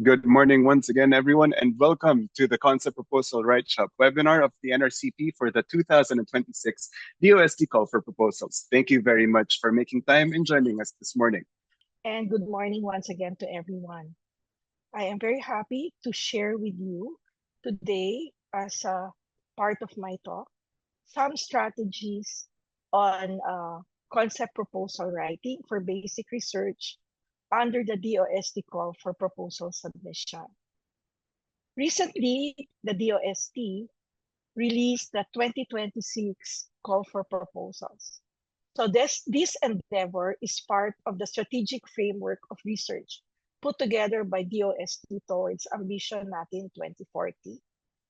Good morning once again, everyone, and welcome to the Concept Proposal Write-Up webinar of the NRCP for the 2026 DOST Call for Proposals. Thank you very much for making time and joining us this morning. And good morning once again to everyone. I am very happy to share with you today, as a part of my talk, some strategies on concept proposal writing for basic research under the DOST call for proposal submission. Recently, the DOST released the 2026 call for proposals. So this endeavor is part of the strategic framework of research put together by DOST towards Ambition Natin 2040,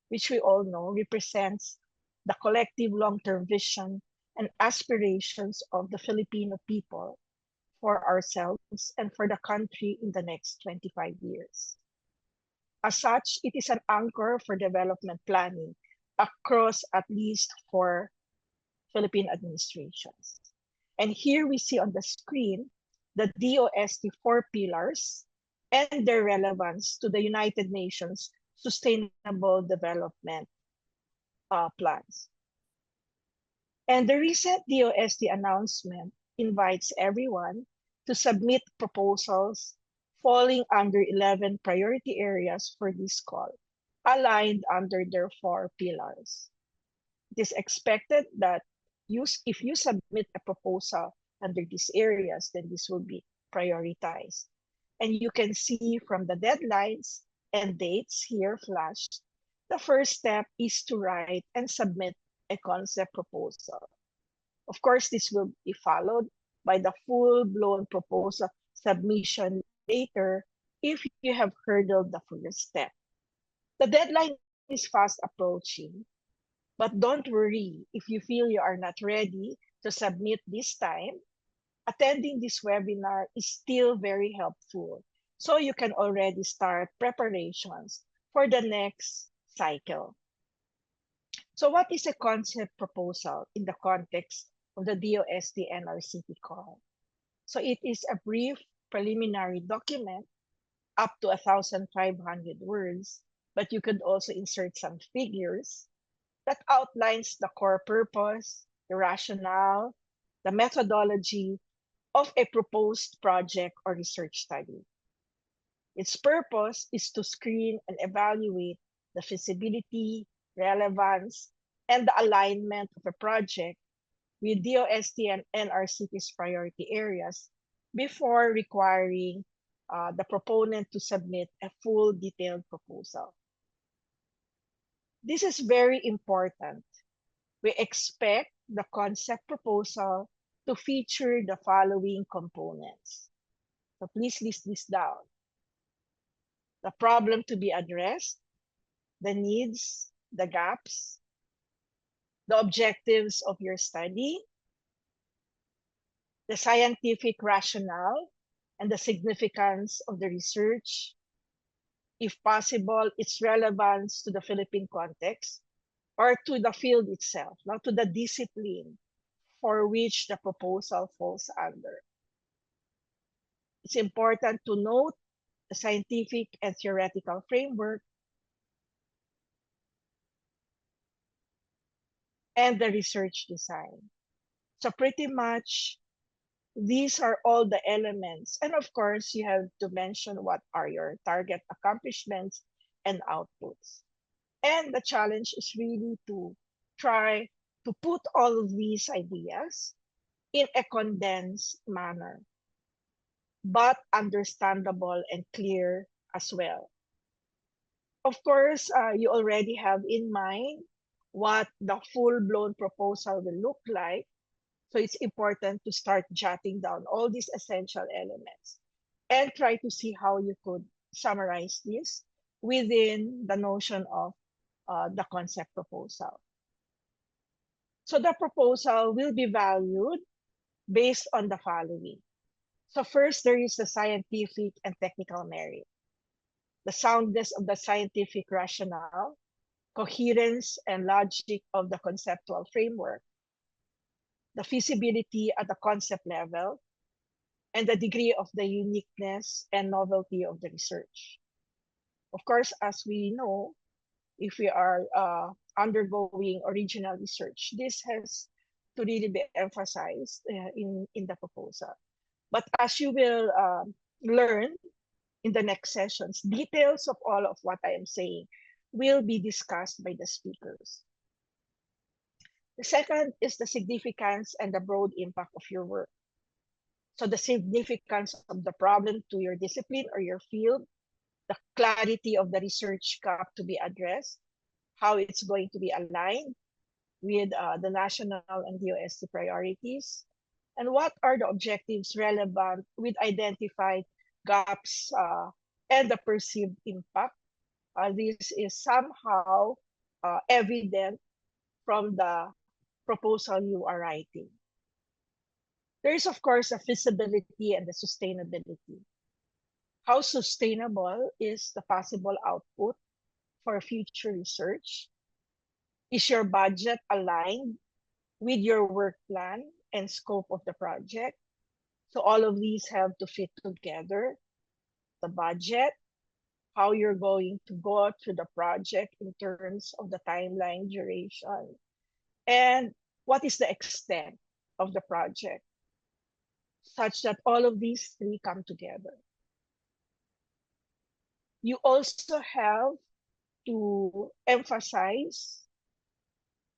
which we all know represents the collective long-term vision and aspirations of the Filipino people for ourselves and for the country in the next 25 years. As such, it is an anchor for development planning across at least four Philippine administrations. And here we see on the screen the DOST four pillars and their relevance to the United Nations Sustainable Development plans. And the recent DOST announcement invites everyone to submit proposals falling under 11 priority areas for this call, aligned under their four pillars. It is expected that if you submit a proposal under these areas, then this will be prioritized. And you can see from the deadlines and dates here flashed, the first step is to write and submit a concept proposal. Of course, this will be followed by the full-blown proposal submission later if you have hurdled the first step. The deadline is fast approaching, but don't worry if you feel you are not ready to submit this time. Attending this webinar is still very helpful, so you can already start preparations for the next cycle. So what is a concept proposal in the context of the DOST NRCP call? So it is a brief preliminary document up to 1,500 words, but you could also insert some figures that outlines the core purpose, the rationale, the methodology of a proposed project or research study. Its purpose is to screen and evaluate the feasibility, relevance, and the alignment of a project with DOST and NRCP's priority areas before requiring the proponent to submit a full detailed proposal. This is very important. We expect the concept proposal to feature the following components. So please list this down. The problem to be addressed, the needs, the gaps, the objectives of your study, the scientific rationale and the significance of the research, if possible, its relevance to the Philippine context or to the field itself, not to the discipline for which the proposal falls under. It's important to note the scientific and theoretical framework and the research design. So pretty much these are all the elements. And of course, you have to mention what are your target accomplishments and outputs. And the challenge is really to try to put all of these ideas in a condensed manner, but understandable and clear as well. Of course, you already have in mind what the full-blown proposal will look like. So it's important to start jotting down all these essential elements and try to see how you could summarize this within the notion of the concept proposal. So the proposal will be valued based on the following. So first, there is the scientific and technical merit, the soundness of the scientific rationale, coherence and logic of the conceptual framework, the feasibility at the concept level, and the degree of the uniqueness and novelty of the research. Of course, as we know, if we are undergoing original research, this has to really be emphasized in the proposal. But as you will learn in the next sessions, details of all of what I am saying will be discussed by the speakers. The second is the significance and the broad impact of your work. So the significance of the problem to your discipline or your field, the clarity of the research gap to be addressed, how it's going to be aligned with the national and DOST priorities, and what are the objectives relevant with identified gaps and the perceived impact. This is somehow evident from the proposal you are writing. There is, of course, a feasibility and the sustainability. How sustainable is the possible output for future research? Is your budget aligned with your work plan and scope of the project? So all of these have to fit together. The budget, how you're going to go through the project in terms of the timeline, duration, and what is the extent of the project, such that all of these three come together. You also have to emphasize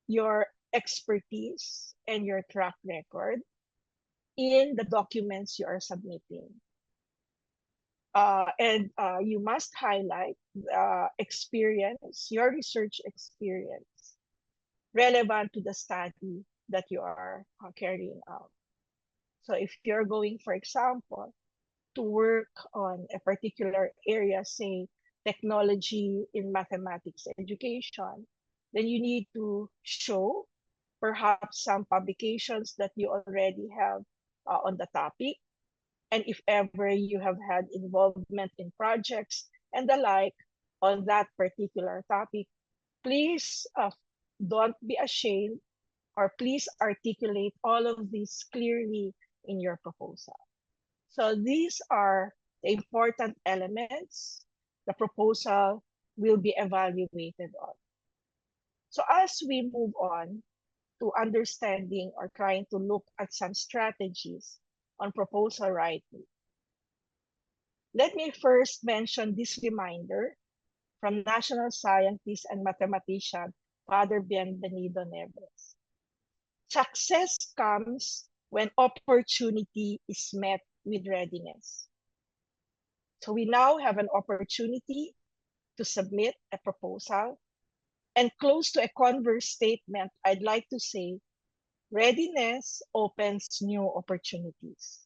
your expertise and your track record in the documents you are submitting. And you must highlight experience, your research experience, relevant to the study that you are carrying out. So if you're going, for example, to work on a particular area, say technology in mathematics education, then you need to show perhaps some publications that you already have on the topic. And if ever you have had involvement in projects and the like on that particular topic, please don't be ashamed, or please articulate all of these clearly in your proposal. So these are the important elements the proposal will be evaluated on. So as we move on to understanding or trying to look at some strategies on proposal writing, let me first mention this reminder from national scientist and mathematician Father Bienvenido Neves. Success comes when opportunity is met with readiness. So we now have an opportunity to submit a proposal, and close to a converse statement, I'd like to say, readiness opens new opportunities.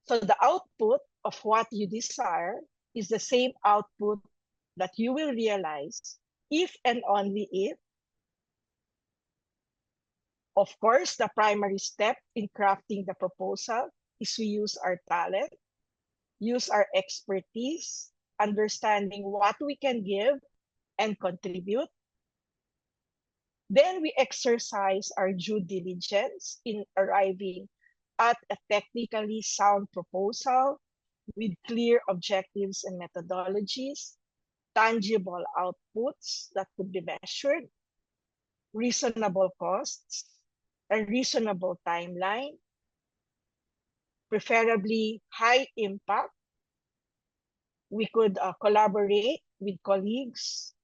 So the output of what you desire is the same output that you will realize if and only if, of course, the primary step in crafting the proposal is we use our talent, use our expertise, understanding what we can give and contribute. Then we exercise our due diligence in arriving at a technically sound proposal with clear objectives and methodologies, tangible outputs that could be measured, reasonable costs, a reasonable timeline, preferably high impact. We could collaborate with colleagues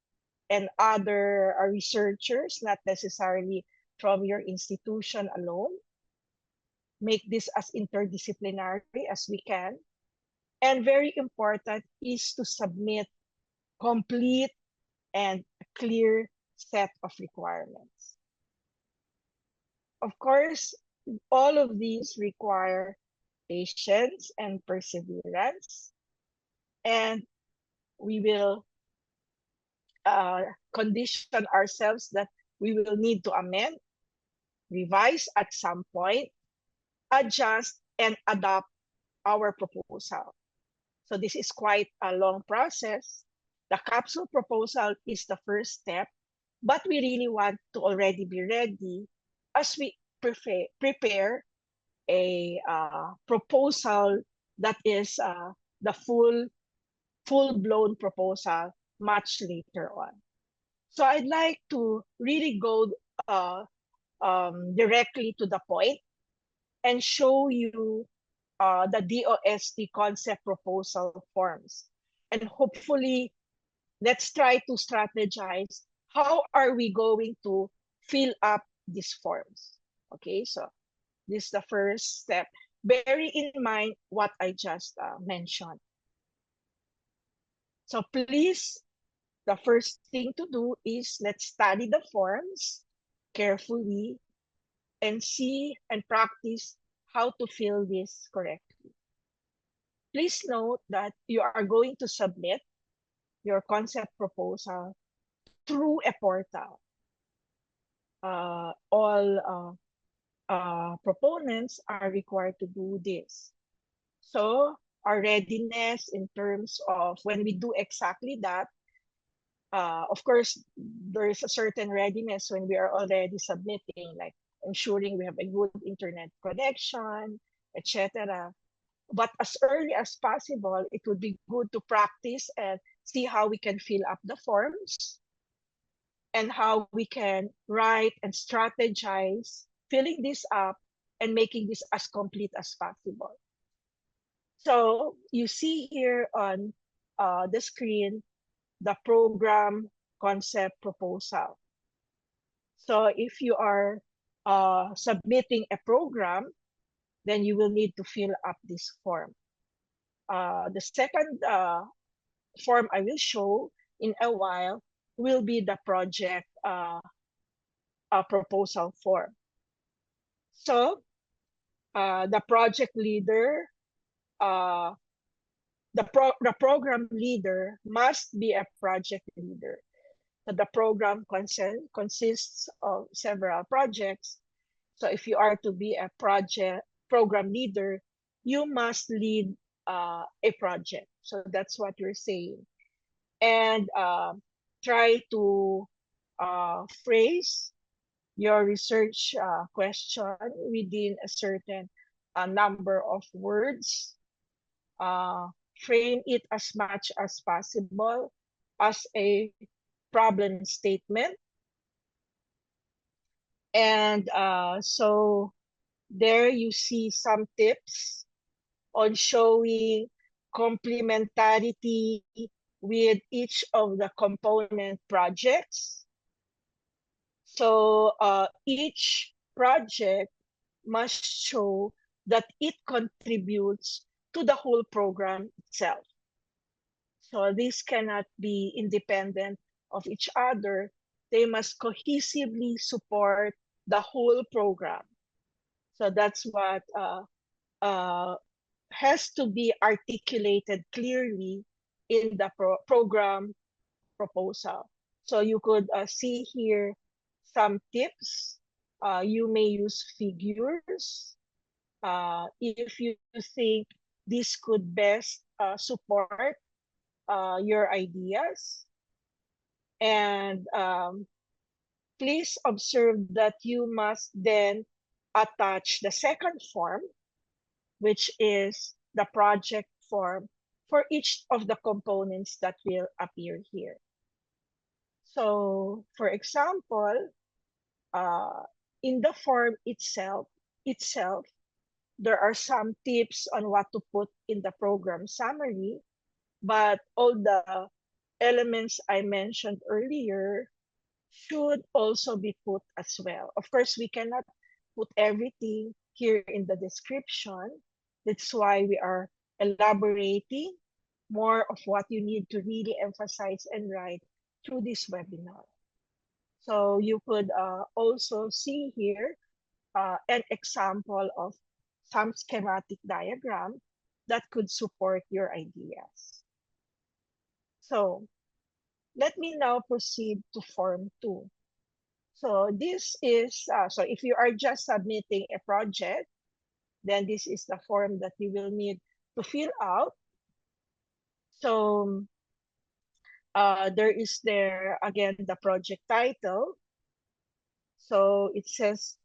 and other researchers, not necessarily from your institution alone. Make this as interdisciplinary as we can. And very important is to submit complete and clear set of requirements. Of course, all of these require patience and perseverance, and we will condition ourselves that we will need to amend, revise at some point, adjust, and adopt our proposal. So this is quite a long process. The capsule proposal is the first step, but we really want to already be ready as we prepare a proposal that is the full full-blown proposal much later on. So I'd like to really go directly to the point and show you the DOST concept proposal forms. And hopefully, let's try to strategize how are we going to fill up these forms. Okay, so this is the first step. Bearing in mind what I just mentioned. So please, the first thing to do is let's study the forms carefully and see and practice how to fill this correctly. Please note that you are going to submit your concept proposal through a portal. All proponents are required to do this. So our readiness in terms of when we do exactly that, of course, there is a certain readiness when we are already submitting, like ensuring we have a good internet connection, etc. But as early as possible, it would be good to practice and see how we can fill up the forms and how we can write and strategize filling this up and making this as complete as possible. So you see here on the screen the program concept proposal. So if you are submitting a program, then you will need to fill up this form. The second form I will show in a while will be the project proposal form. So the project leader, the program leader must be a project leader. So the program consists of several projects. So if you are to be a program leader, you must lead a project. So that's what you're saying. And try to phrase your research question within a certain number of words. Frame it as much as possible as a problem statement. And so there you see some tips on showing complementarity with each of the component projects. So each project must show that it contributes to the whole program itself. So these cannot be independent of each other. They must cohesively support the whole program. So that's what has to be articulated clearly in the program proposal. So you could see here some tips. You may use figures if you think this could best support your ideas. And please observe that you must then attach the second form, which is the project form for each of the components that will appear here. So, for example, in the form itself, there are some tips on what to put in the program summary, but all the elements I mentioned earlier should also be put as well. Of course, we cannot put everything here in the description. That's why we are elaborating more of what you need to really emphasize and write through this webinar. So you could also see here an example of some schematic diagram that could support your ideas. So let me now proceed to Form 2. So this is, so if you are just submitting a project, then this is the form that you will need to fill out. So there is there, again, the project title. So it says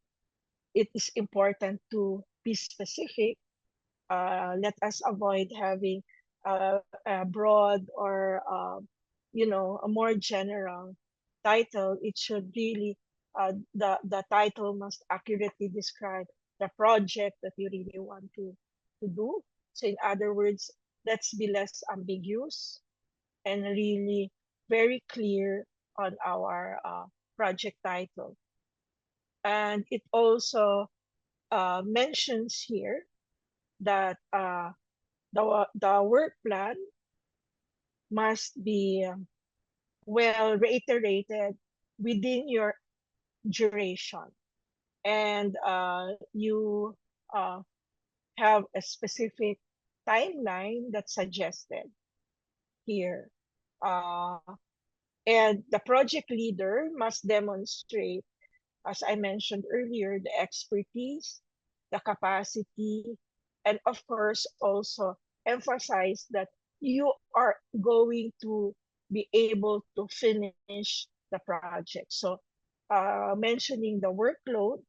it is important to be specific. Let us avoid having a broad or a more general title. It should really the title must accurately describe the project that you really want to do. So in other words, let's be less ambiguous and really very clear on our project title. And it also mentions here that the work plan must be well reiterated within your duration, and you uh, have a specific timeline that's suggested here. Uh, and the project leader must demonstrate, as I mentioned earlier, the expertise, the capacity, and of course also emphasize that you are going to be able to finish the project. So mentioning the workload,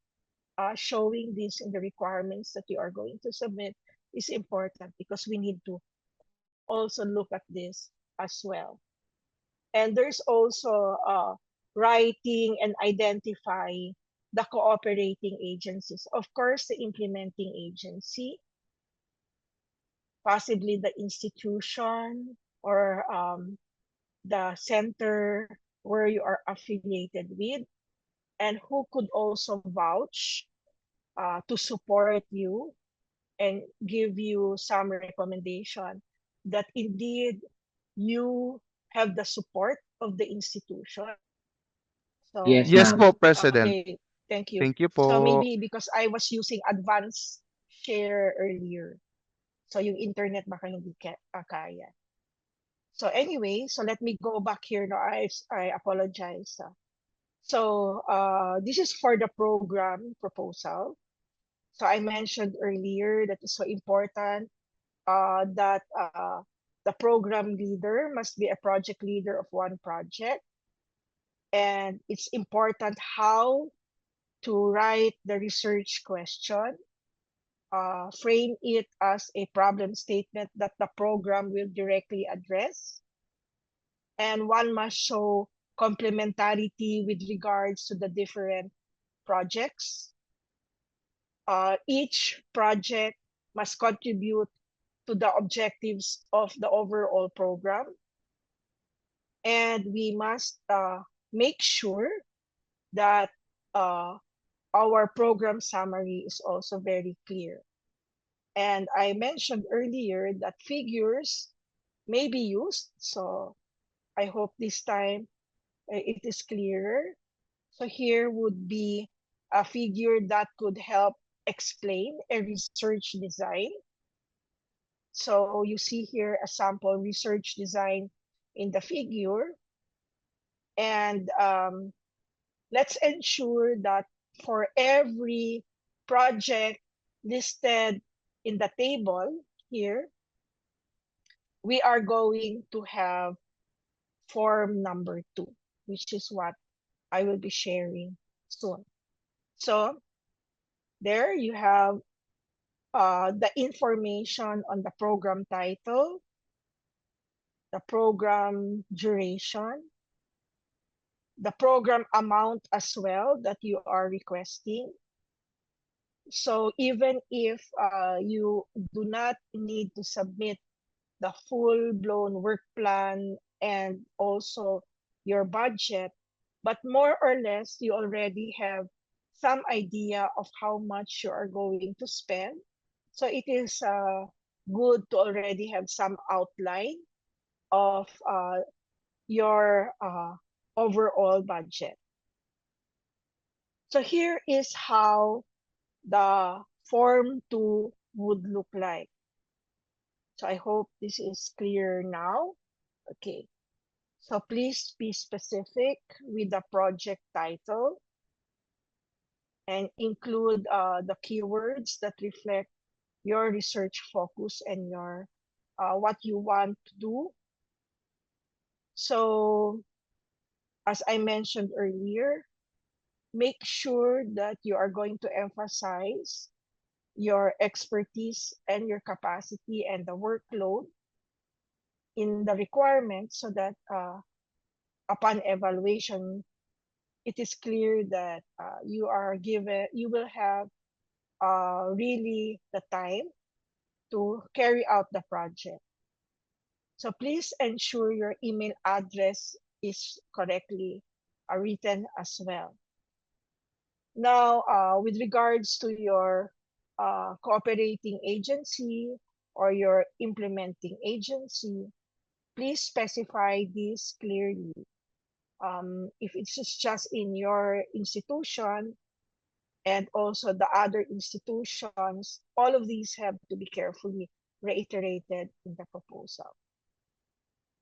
showing this in the requirements that you are going to submit is important because we need to also look at this as well. And there's also writing and identifying the cooperating agencies. Of course, the implementing agency, possibly the institution or the center where you are affiliated with, and who could also vouch to support you and give you some recommendation that indeed you have the support of the institution. Yes, So, Yes ma'am. po, President. okay, thank you. Thank you So po. maybe because I was using advanced share earlier. So yung internet baka hindi kaya. So anyway, so let me go back here. No, I apologize. So this is for the program proposal. So I mentioned earlier that it's so important that the program leader must be a project leader of one project. And it's important how to write the research question, frame it as a problem statement that the program will directly address. And one must show complementarity with regards to the different projects. Each project must contribute to the objectives of the overall program. And we must make sure that our program summary is also very clear. And I mentioned earlier that figures may be used. So I hope this time it is clearer. So here would be a figure that could help explain a research design. So you see here a sample research design in the figure. And let's ensure that for every project listed in the table here, we are going to have form number 2, which is what I will be sharing soon. So there you have the information on the program title, the program duration, the program amount as well that you are requesting. So even if you do not need to submit the full-blown work plan and also your budget, but more or less you already have some idea of how much you are going to spend. So it is good to already have some outline of your overall budget. So here is how the Form 2 would look like. So I hope this is clear now. Okay. So please be specific with the project title and include the keywords that reflect your research focus and your what you want to do. So as I mentioned earlier, make sure that you are going to emphasize your expertise and your capacity and the workload. in the requirements so that upon evaluation, it is clear that you will have really the time to carry out the project. So please ensure your email address is correctly written as well. Now, with regards to your cooperating agency or your implementing agency, please specify this clearly. If it's just in your institution and also the other institutions, all of these have to be carefully reiterated in the proposal.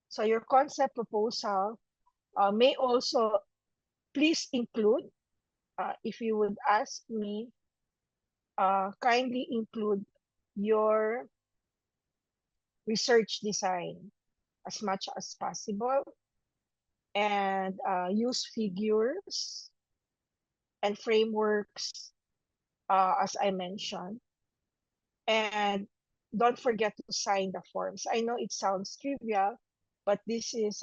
So your concept proposal may also please include, if you would ask me, kindly include your research design as much as possible and use figures and frameworks as I mentioned. And don't forget to sign the forms. I know it sounds trivial, but this is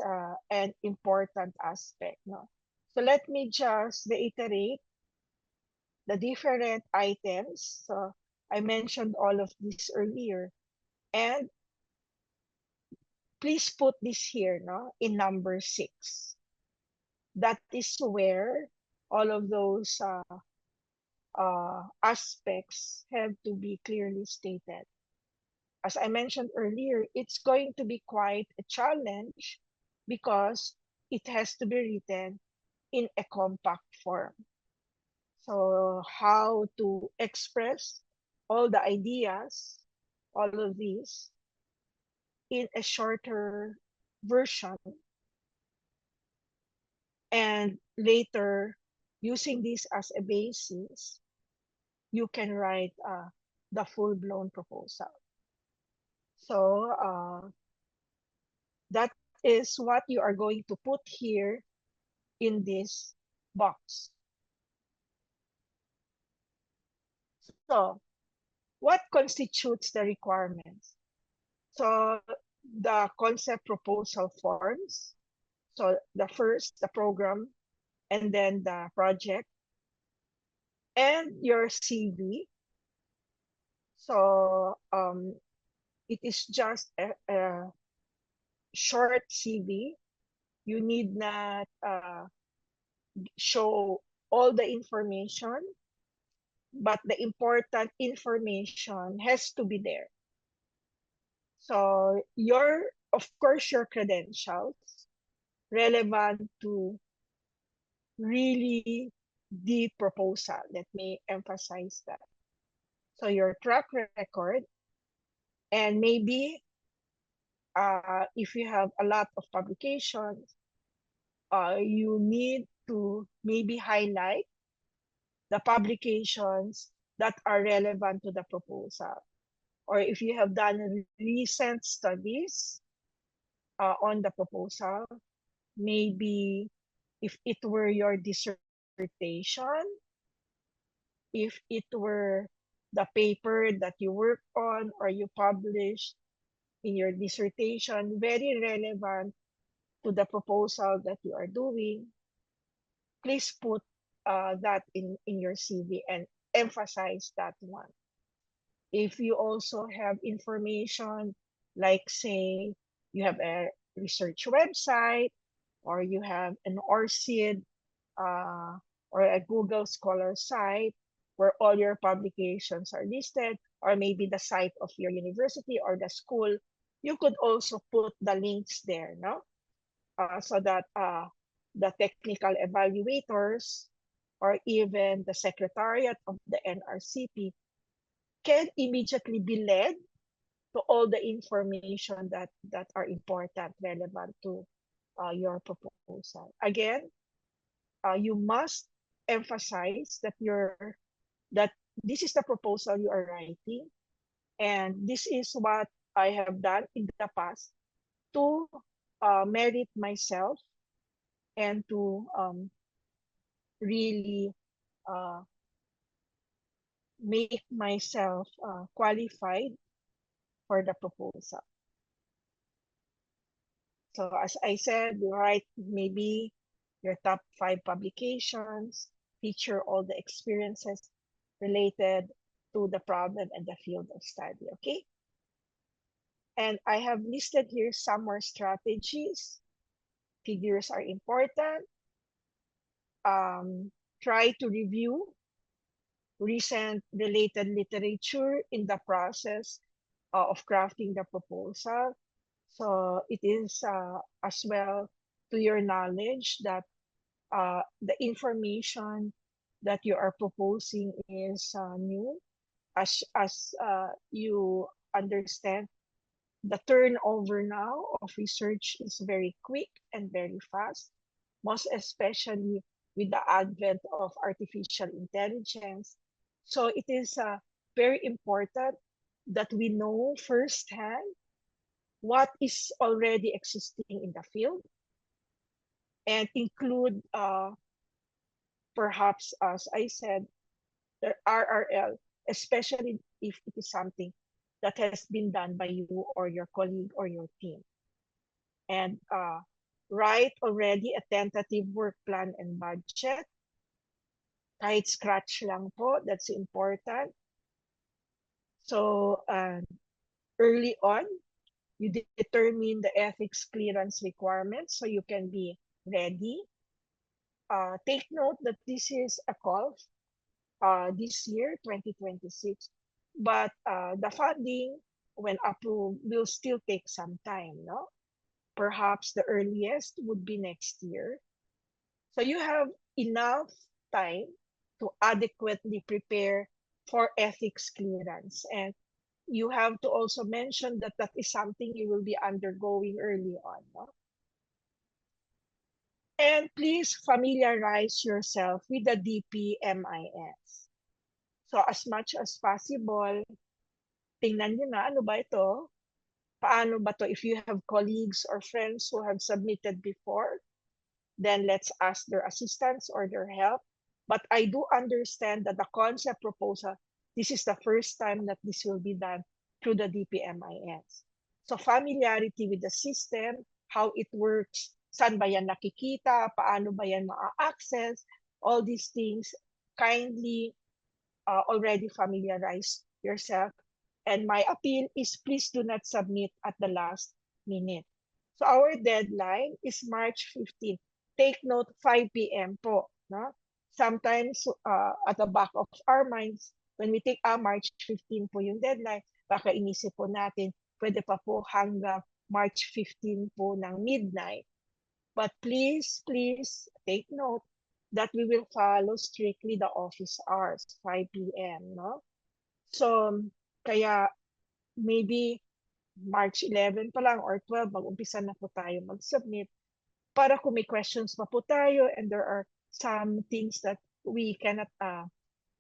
an important aspect. No? So let me just reiterate the different items. So I mentioned all of this earlier. And please put this here no, in number 6. That is where all of those aspects have to be clearly stated. As I mentioned earlier, it's going to be quite a challenge because it has to be written in a compact form. So how to express all the ideas, all of these, in a shorter version, and later, using this as a basis, you can write the full-blown proposal. So that is what you are going to put here in this box. So what constitutes the requirements? So the concept proposal forms. So the first, the program, and then the project, and your CV. So it is just a short CV. You need not show all the information, but the important information has to be there. So of course, your credentials relevant to really the proposal. Let me emphasize that. So your track record, and maybe if you have a lot of publications, you need to maybe highlight the publications that are relevant to the proposal. Or if you have done recent studies on the proposal, maybe if it were your dissertation, if it were the paper that you worked on or you published in your dissertation, very relevant to the proposal that you are doing, please put that in your CV and emphasize that one. If you also have information, like say you have a research website, or you have an ORCID or a Google Scholar site where all your publications are listed, or maybe the site of your university or the school, you could also put the links there, no? So that the technical evaluators or even the secretariat of the NRCP can immediately be led to all the information that are important, relevant to your proposal. Again, you must emphasize that this is the proposal you are writing, and this is what I have done in the past to merit myself and to really make myself qualified for the proposal. So as I said, you write maybe your top 5 publications, feature all the experiences related to the problem and the field of study, okay? And I have listed here some more strategies. Figures are important. Try to review recent related literature in the process of crafting the proposal. So it is as well to your knowledge that the information that you are proposing is new. As you understand, the turnover now of research is very quick and very fast, most especially with the advent of artificial intelligence. So it is very important that we know firsthand what is already existing in the field and include perhaps, as I said, the RRL, especially if it is something that has been done by you or your colleague or your team. And write already a tentative work plan and budget. Kahit scratch lang po, that's important. So early on, you determine the ethics clearance requirements so you can be ready. Take note that this is a call this year, 2026, but the funding, when approved, will still take some time, no? Perhaps the earliest would be next year. So you have enough time to adequately prepare for ethics clearance. And you have to also mention that that is something you will be undergoing early on. No? And please familiarize yourself with the DPMIS. So as much as possible, tingnan nyo na, ano ba ito? Paano ba to? If you have colleagues or friends who have submitted before, then let's ask their assistance or their help. But I do understand that the concept proposal, this is the first time that this will be done through the DPMIS. So familiarity with the system, how it works, saan ba yan nakikita, paano ba yan ma-access, all these things, kindly already familiarize yourself. And my appeal is please do not submit at the last minute. So our deadline is March 15. Take note, 5 p.m. po. No? Sometimes at the back of our minds, when we take March 15 po yung deadline, baka inisip po natin, pwede pa po hanggang March 15 po ng midnight. But please take note that we will follow strictly the office hours, 5 p.m. No? So, kaya maybe March 11 pa lang or 12, mag-umpisa na po tayo mag-submit para kung may questions pa po tayo and there are some things that we cannot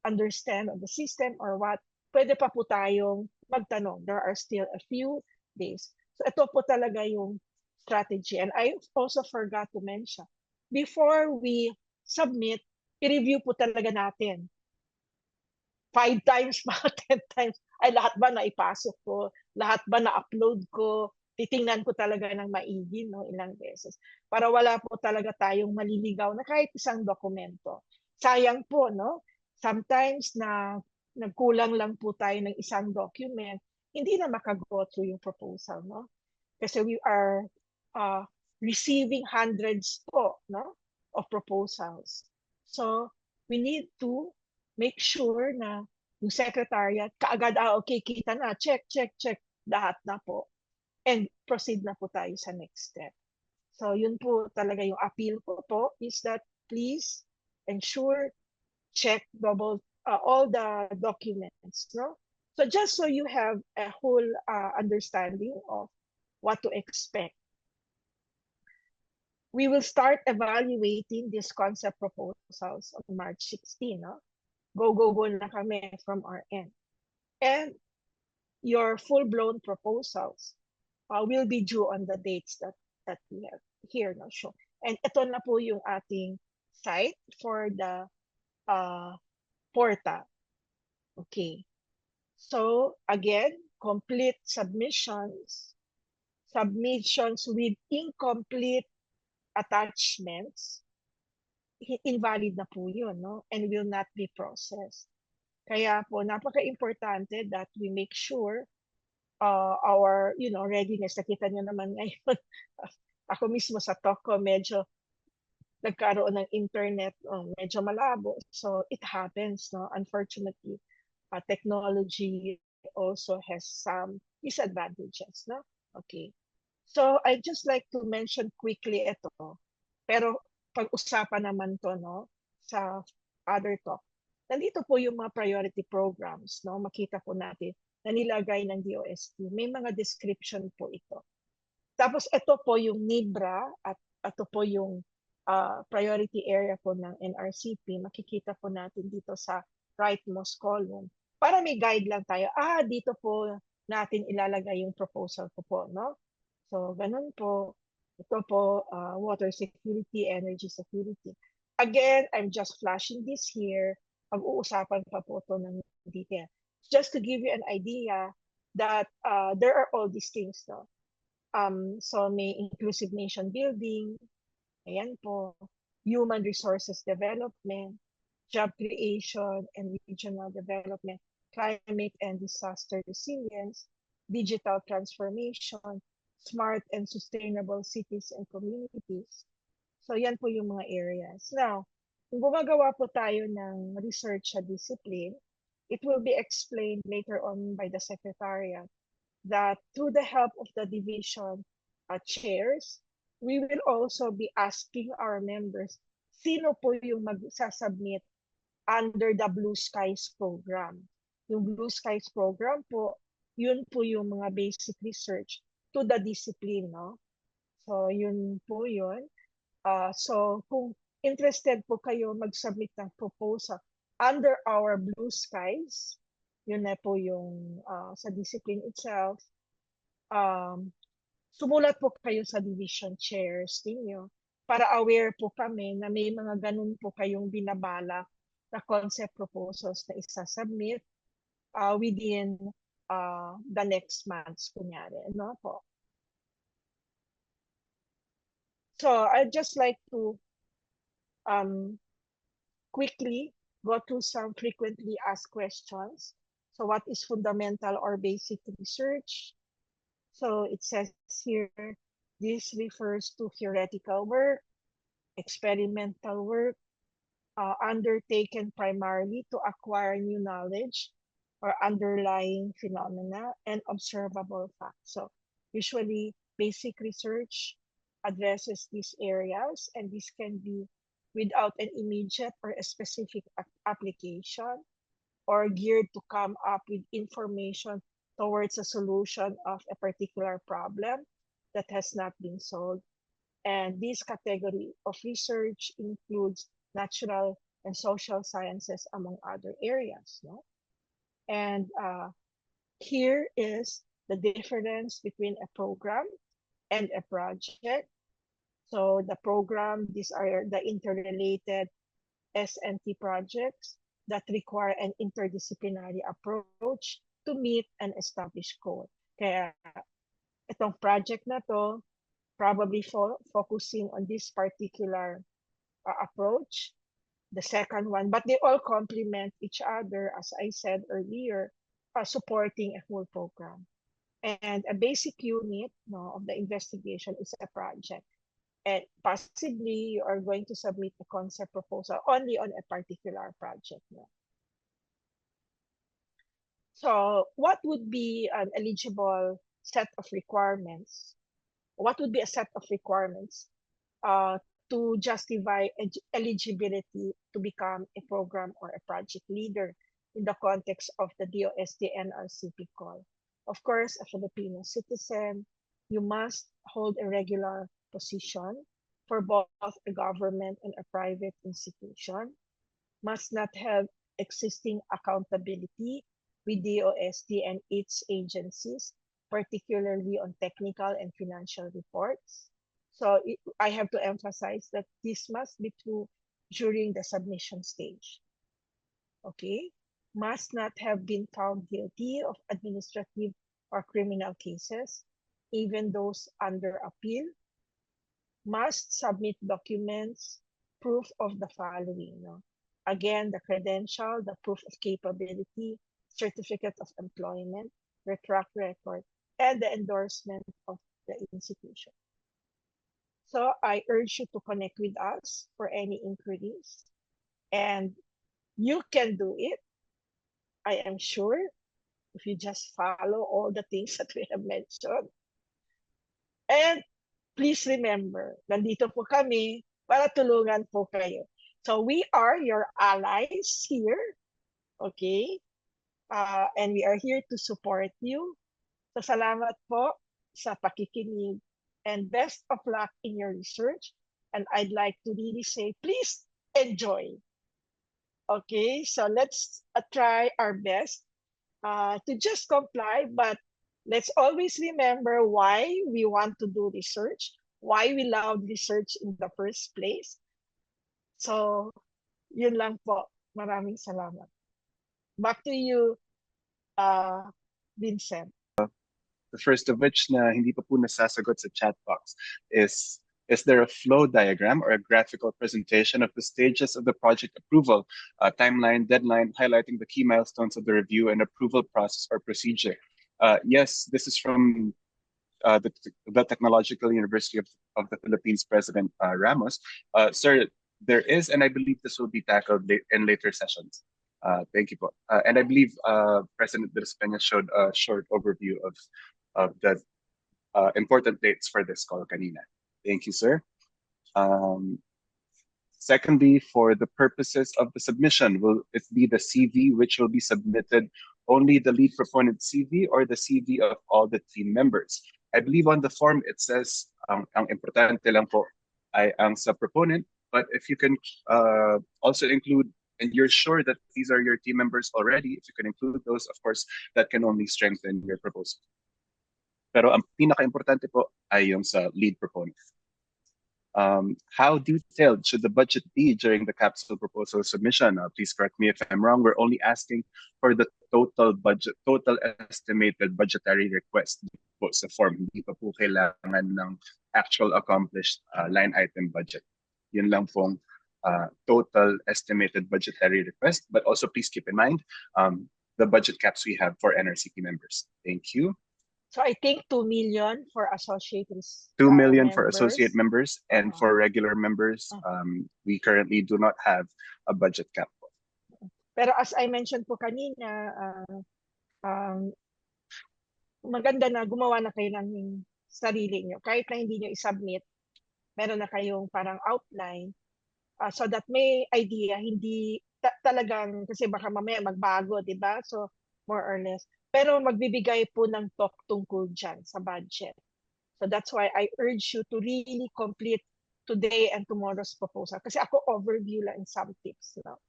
understand of the system or what, pwede pa po tayong magtanong. There are still a few days. So ito po talaga yung strategy. And I also forgot to mention, before we submit, i-review po talaga natin. 5 times pa, 10 times. Ay, lahat ba naipasok ko? Lahat ba na-upload ko? Titingnan ko talaga ng maigi, no? Ilang beses. Para wala po talaga tayong maliligaw na kahit isang dokumento. Sayang po, no? Sometimes na nagkulang lang po tayo ng isang document, hindi na makago through yung proposal, no? Kasi we are receiving hundreds po, no? Of proposals. So, we need to make sure na yung secretariat, kaagad, okay, kita na, check, lahat na po. And proceed na po tayo sa next step. So yun po talaga yung appeal ko po is that please ensure, check double all the documents, no? So just so you have a whole understanding of what to expect. We will start evaluating these concept proposals on March 16, no? Go na kami from our end. And your full-blown proposals will be due on the dates that we have here now show. And ito na po yung ating site for the portal. Okay. So again, complete submissions submissions with incomplete attachments, invalid na po yun, no? And will not be processed. Kaya po, napaka-importante that we make sure our, readiness. Nakita nyo naman ngayon, ako mismo sa talk ko, medyo nagkaroon ng internet, medyo malabo. So, it happens, no? Unfortunately, technology also has some disadvantages, no? Okay. So, I just like to mention quickly ito. Pero, pag-usapan naman to, no? Sa other talk. Nandito po yung mga priority programs, no? Makita po natin na nilagay ng DOST. May mga description po ito. Tapos ito po yung NIBRA at ito po yung priority area po ng NRCP. Makikita po natin dito sa rightmost column. Para may guide lang tayo. Dito po natin ilalagay yung proposal ko po, no? So, ganun po. Ito po, water security, energy security. Again, I'm just flashing this here. Pag-uusapan pa po ito ng detail. Just to give you an idea that there are all these things, no? So may inclusive nation building, ayan po, human resources development, job creation and regional development, climate and disaster resilience, digital transformation, smart and sustainable cities and communities. So yan po yung mga areas. Now, kung gumagawa po tayo ng research sa discipline, it will be explained later on by the Secretariat that through the help of the division chairs, we will also be asking our members, sino po yung magsasubmit under the Blue Skies program. Yung Blue Skies program po, yun po yung mga basic research to the discipline, no? So, yun po yun. So, kung interested po kayo mag-submit ng proposal under our Blue Skies, yun na po yung sa discipline itself, sumulat po kayo sa division chairs ninyo para aware po kami na may mga ganun po kayong binabalak na concept proposals na isa-submit within the next months, kunyari. No po? So, I'd just like to quickly go through some frequently asked questions. So, what is fundamental or basic research? So, it says here, this refers to theoretical work, experimental work, undertaken primarily to acquire new knowledge or underlying phenomena and observable facts. So, usually, basic research addresses these areas, and this can be without an immediate or a specific application or geared to come up with information towards a solution of a particular problem that has not been solved. And this category of research includes natural and social sciences, among other areas. No? And here is the difference between a program and a project. So the program, these are the interrelated S&T projects that require an interdisciplinary approach to meet an established goal. Kaya itong project na to, probably focusing on this particular approach. The second one, but they all complement each other, as I said earlier, supporting a whole program. And a basic unit of the investigation is a project. And possibly you are going to submit a concept proposal only on a particular project. No? So what would be an eligible set of requirements? What would be a set of requirements to justify eligibility to become a program or a project leader in the context of the DOST NRCP call? Of course, a Filipino citizen, you must hold a regular position for both a government and a private institution, must not have existing accountability with DOST and its agencies, particularly on technical and financial reports. So I have to emphasize that this must be true during the submission stage. Okay? Must not have been found guilty of administrative or criminal cases, even those under appeal, must submit documents, proof of the following. No? Again, the credential, the proof of capability, certificate of employment, the track record, and the endorsement of the institution. So I urge you to connect with us for any inquiries, and you can do it. I am sure if you just follow all the things that we have mentioned. And please remember, nandito po kami para tulungan po kayo. So we are your allies here, okay? And we are here to support you. So salamat po sa pakikinig and best of luck in your research. And I'd like to really say, please enjoy. Okay, so let's try our best to just comply, but let's always remember why we want to do research, why we love research in the first place. So, yun lang po. Maraming salamat. Back to you, Vincent. The first of which na hindi pa po nasasagot sa chat box is there a flow diagram or a graphical presentation of the stages of the project approval, timeline, deadline, highlighting the key milestones of the review and approval process or procedure? Yes, this is from the Technological University of the Philippines, President Ramos. Sir, there is, and I believe this will be tackled in later sessions. Thank you po. And I believe President De Los Peñas showed a short overview of the important dates for this call kanina. Thank you, sir. Secondly, for the purposes of the submission, will it be the CV which will be submitted, only the lead proponent CV or the CV of all the team members? I believe on the form it says ang importante lang po ay ang sa proponent, but if you can also include, and you're sure that these are your team members already, if you can include those, of course, that can only strengthen your proposal. Pero ang pinaka-importante po ay yung sa lead proponent. How detailed should the budget be during the capsule proposal submission? Please correct me if I'm wrong. We're only asking for the total estimated budgetary request po sa form. Hindi pa po kailangan ng actual accomplished line item budget. Yun lang pong total estimated budgetary request. But also please keep in mind the budget caps we have for NRCP members. Thank you. So I think 2 million for associates. 2 million for associate members, and for regular members, we currently do not have a budget cap. Pero as I mentioned po kanina, maganda na gumawa na kayo ng sarili nyo. Kahit na hindi nyo i-submit, meron na kayong parang outline so that may idea, hindi talagang, kasi baka mamaya magbago, di ba? So more or less. Pero magbibigay po ng talk tungkol dyan sa budget. So that's why I urge you to really complete today and tomorrow's proposal. Kasi ako overview lang in some tips. No?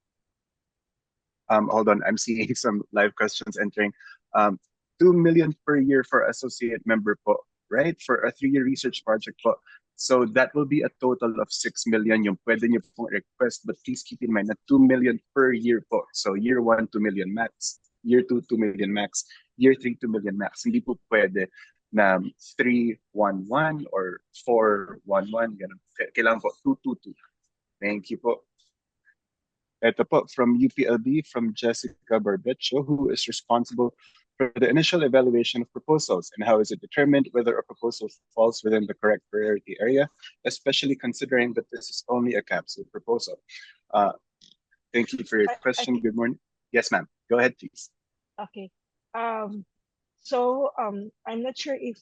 Hold on, I'm seeing some live questions entering. 2 million per year for associate member po, right? For a 3-year research project po. So that will be a total of 6 million yung pwede nyo pong request. But please keep in mind na 2 million per year po. So year 1, 2 million max. Year 2, 2 million max. Year 3, 2 million max. Hindi po pwede na 311 or 411. Ganun. Kailangan po 222. Thank you po. Ito po from UPLB, from Jessica Barbecho, who is responsible for the initial evaluation of proposals, and how is it determined whether a proposal falls within the correct priority area, especially considering that this is only a capsule proposal. Thank you for your question. Good morning. Yes, ma'am. Go ahead, please. Okay. So I'm not sure if,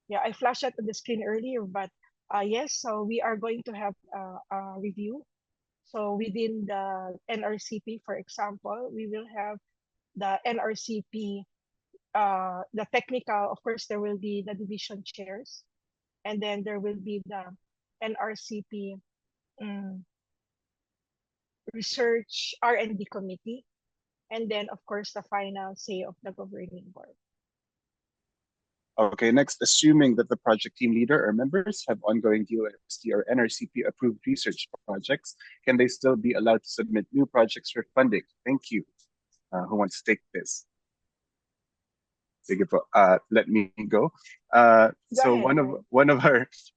I flashed out on the screen earlier, but yes, so we are going to have a review. So within the NRCP, for example, we will have the NRCP, the technical, of course, there will be the division chairs, and then there will be the NRCP research R&D committee, and then, of course, the final say of the governing board. Okay, next, assuming that the project team leader or members have ongoing DOST or NRCP approved research projects, can they still be allowed to submit new projects for funding? Thank you. Who wants to take this? Sige po. Let me go. Go So ahead.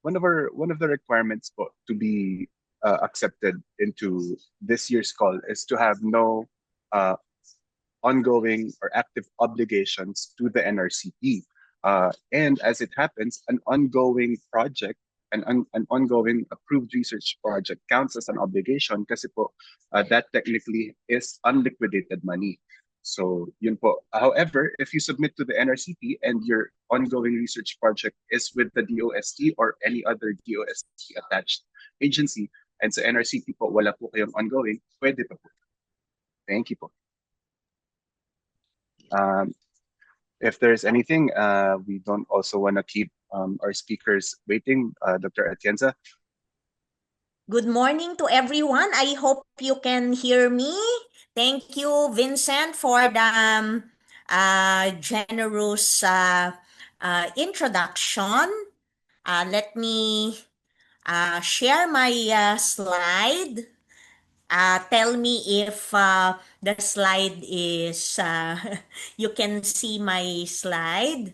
one of the requirements po to be accepted into this year's call is to have no uh, ongoing or active obligations to the NRCP. And as it happens, an ongoing project, an ongoing approved research project counts as an obligation kasi po that technically is unliquidated money. So yun po. However, if you submit to the NRCP and your ongoing research project is with the DOST or any other DOST attached agency, and sa NRCP po wala po kayong ongoing, pwede pa po. Thank you po. Um, if there's anything, we don't also want to keep our speakers waiting. Dr. Atienza. Good morning to everyone. I hope you can hear me. Thank you, Vincent, for the generous introduction. Let me share my slide. Tell me if the slide is, you can see my slide.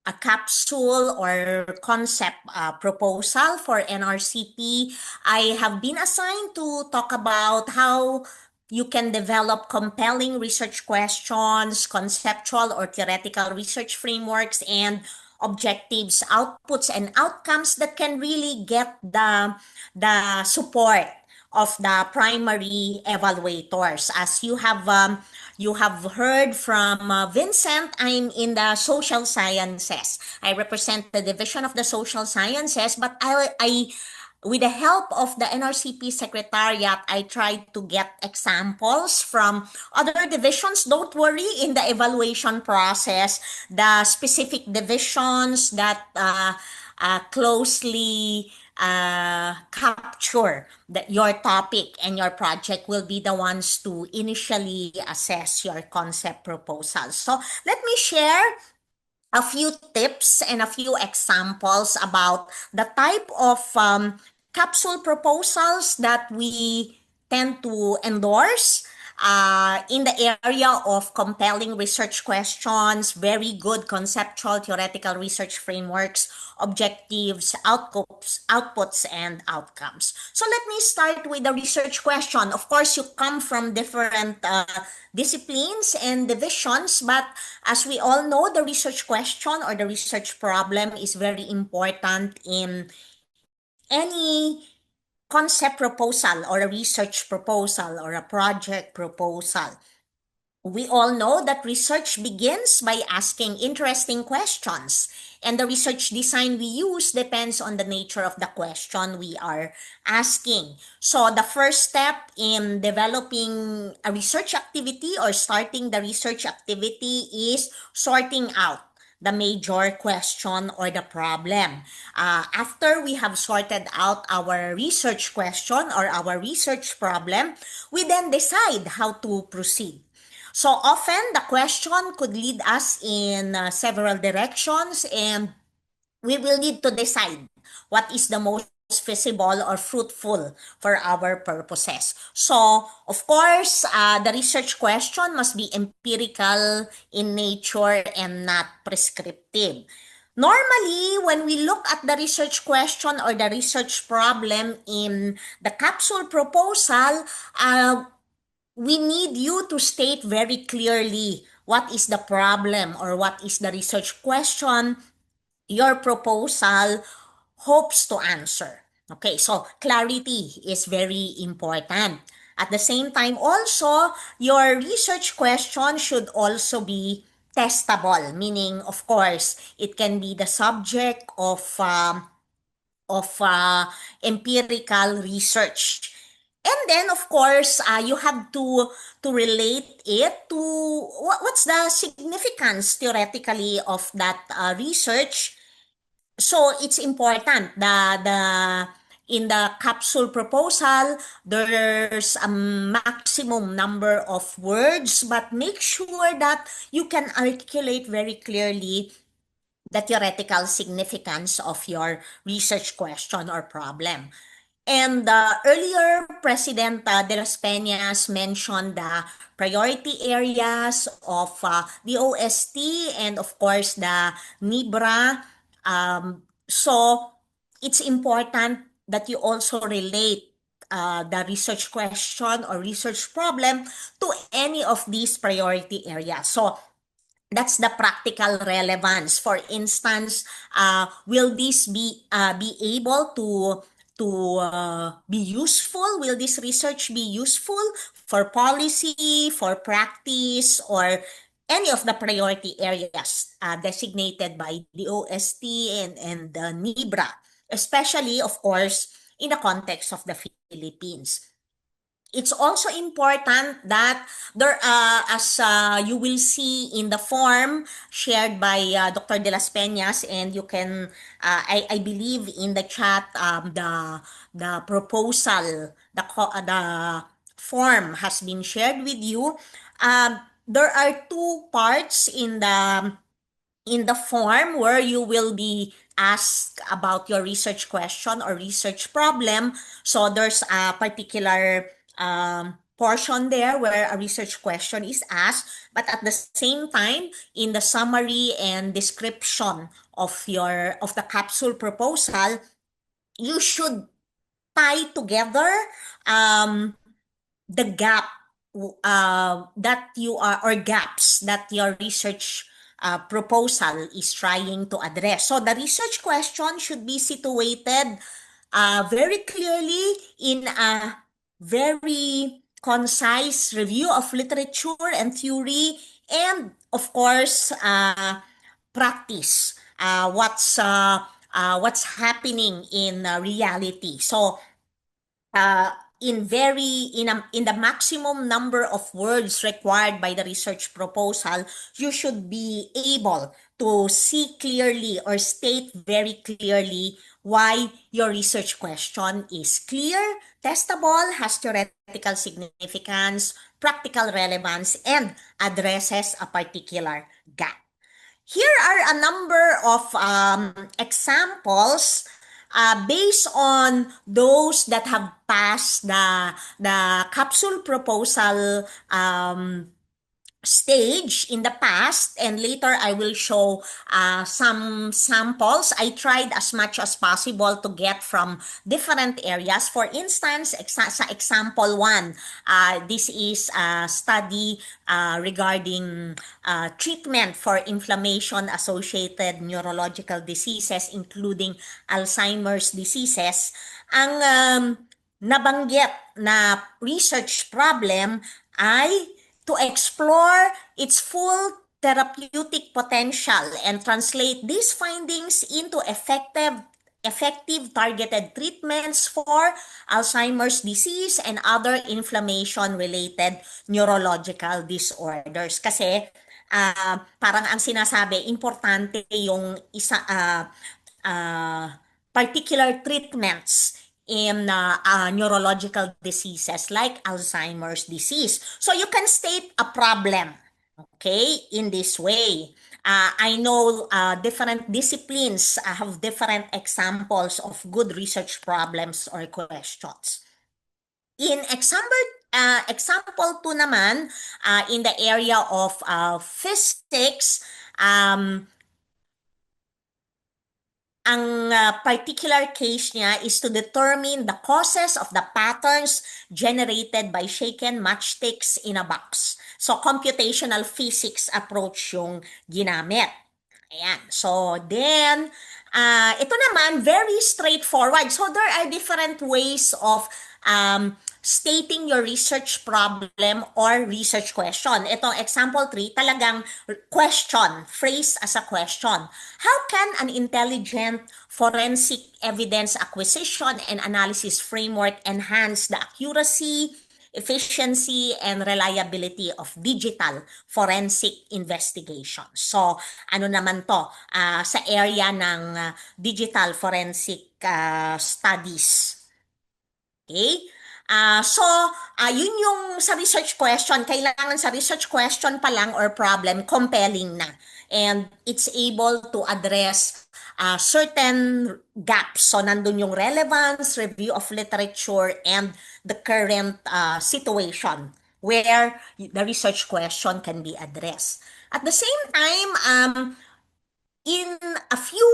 A capsule or concept proposal for NRCP. I have been assigned to talk about how you can develop compelling research questions, conceptual or theoretical research frameworks, and objectives, outputs, and outcomes that can really get the support of the primary evaluators. As you have heard from Vincent, I'm in the social sciences. I represent the division of the social sciences, but I with the help of the NRCP Secretariat, I tried to get examples from other divisions. Don't worry, in the evaluation process, the specific divisions that closely capture your topic and your project will be the ones to initially assess your concept proposal. So let me share a few tips and a few examples about the type of capsule proposals that we tend to endorse in the area of compelling research questions, very good conceptual theoretical research frameworks, objectives, outputs, and outcomes. So let me start with the research question. Of course, you come from different disciplines and divisions, but as we all know, the research question or the research problem is very important in any concept proposal or a research proposal or a project proposal. We all know that research begins by asking interesting questions, and the research design we use depends on the nature of the question we are asking. So the first step in developing a research activity or starting the research activity is sorting out the major question or the problem. After we have sorted out our research question or our research problem, we then decide how to proceed. So often the question could lead us in several directions, and we will need to decide what is the most feasible or fruitful for our purposes. So, of course, the research question must be empirical in nature and not prescriptive. Normally, when we look at the research question or the research problem in the capsule proposal, we need you to state very clearly what is the problem or what is the research question your proposal hopes to answer. Okay, so clarity is very important. At the same time, also, your research question should also be testable, meaning, of course, it can be the subject of empirical research. And then, of course, you have to relate it to what's the significance theoretically of that research. So it's important the in the capsule proposal, there's a maximum number of words, but make sure that you can articulate very clearly the theoretical significance of your research question or problem. And earlier, President de las Peñas mentioned the priority areas of the OST and of course the NIBRA. So it's important that you also relate the research question or research problem to any of these priority areas. So that's the practical relevance. For instance, will this be able to be useful? Will this research be useful for policy, for practice, or any of the priority areas designated by the OST and the NIBRA, especially, of course, in the context of the Philippines. It's also important that there, as you will see in the form shared by Dr. De las Peñas, and you can, I believe in the chat, the proposal, the form has been shared with you. There are two parts in the form where you will be asked about your research question or research problem. So there's a particular portion there where a research question is asked, but at the same time, in the summary and description of the capsule proposal, you should tie together the gap that you are, or gaps that your research proposal is trying to address. So the research question should be situated very clearly in a very concise review of literature and theory, and of course practice what's happening in reality. So uh, in the maximum number of words required by the research proposal, you should be able to see clearly or state very clearly why your research question is clear, testable, has theoretical significance, practical relevance, and addresses a particular gap. Here are a number of examples based on those that have passed the capsule proposal stage in the past, and later I will show some samples. I tried as much as possible to get from different areas. For instance, sa example 1, this is a study regarding treatment for inflammation-associated neurological diseases, including Alzheimer's diseases. Ang nabanggit na research problem ay to explore its full therapeutic potential and translate these findings into effective targeted treatments for Alzheimer's disease and other inflammation-related neurological disorders. Kasi parang ang sinasabi, importante yung particular treatments in neurological diseases like Alzheimer's disease. So you can state a problem, okay, in this way. I know different disciplines have different examples of good research problems or questions. In example 2 naman, in the area of physics, ang particular case niya is to determine the causes of the patterns generated by shaken matchsticks in a box. So, computational physics approach yung ginamit. Ayan. So, then, ito naman, very straightforward. So, there are different ways of stating your research problem or research question. Itong example 3, talagang question, phrase as a question. How can an intelligent forensic evidence acquisition and analysis framework enhance the accuracy, efficiency, and reliability of digital forensic investigation? So, ano naman to? Sa area ng digital forensic studies. Okay? Yun yung sa research question. Kailangan sa research question pa lang or problem, compelling na. And it's able to address certain gaps. So nandun yung relevance, review of literature, and the current situation where the research question can be addressed. At the same time, in a few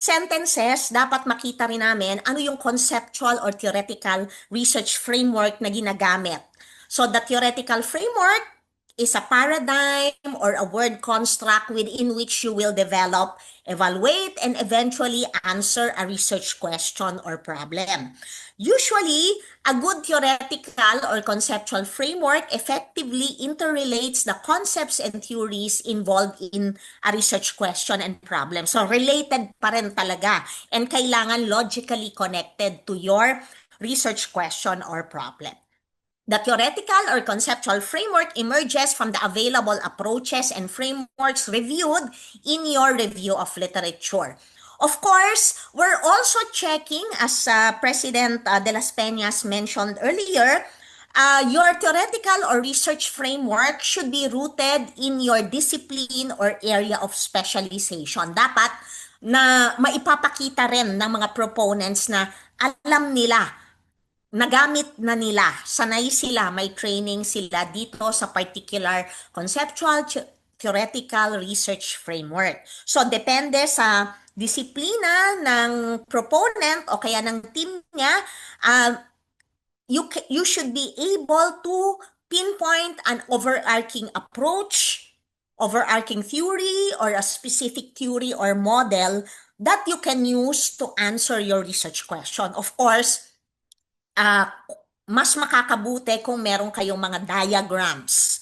sentences, dapat makita rin namin ano yung conceptual or theoretical research framework na ginagamit. So the theoretical framework is a paradigm or a word construct within which you will develop, evaluate, and eventually answer a research question or problem. Usually, a good theoretical or conceptual framework effectively interrelates the concepts and theories involved in a research question and problem. So, related pa rin talaga and kailangan logically connected to your research question or problem. The theoretical or conceptual framework emerges from the available approaches and frameworks reviewed in your review of literature. Of course, we're also checking, as President de las Peñas mentioned earlier, your theoretical or research framework should be rooted in your discipline or area of specialization. Dapat na maipapakita rin ng mga proponents na alam nila, nagamit na nila, sanay sila, may training sila dito sa particular conceptual, theoretical research framework. So, depende sa disiplina ng proponent o kaya ng team niya, you should be able to pinpoint an overarching approach, overarching theory, or a specific theory or model that you can use to answer your research question. Of course, mas makakabuti kung meron kayong mga diagrams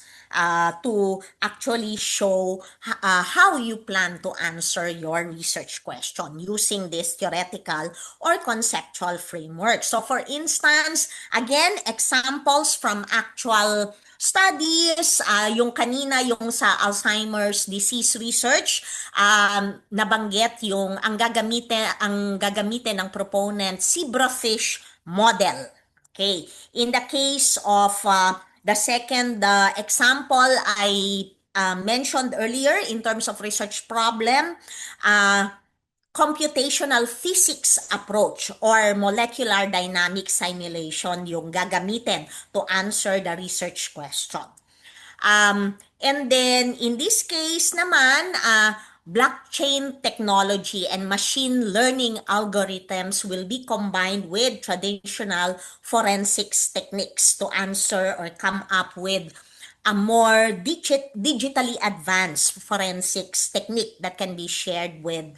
to actually show how you plan to answer your research question using this theoretical or conceptual framework. So for instance, again, examples from actual studies, yung kanina, yung sa Alzheimer's disease research, nabanggit yung ang gagamitin ng proponent, zebrafish model. Okay. In the case of the second example I mentioned earlier in terms of research problem, computational physics approach or molecular dynamics simulation yung gagamitin to answer the research question. And then in this case naman, blockchain technology and machine learning algorithms will be combined with traditional forensics techniques to answer or come up with a more digitally advanced forensics technique that can be shared with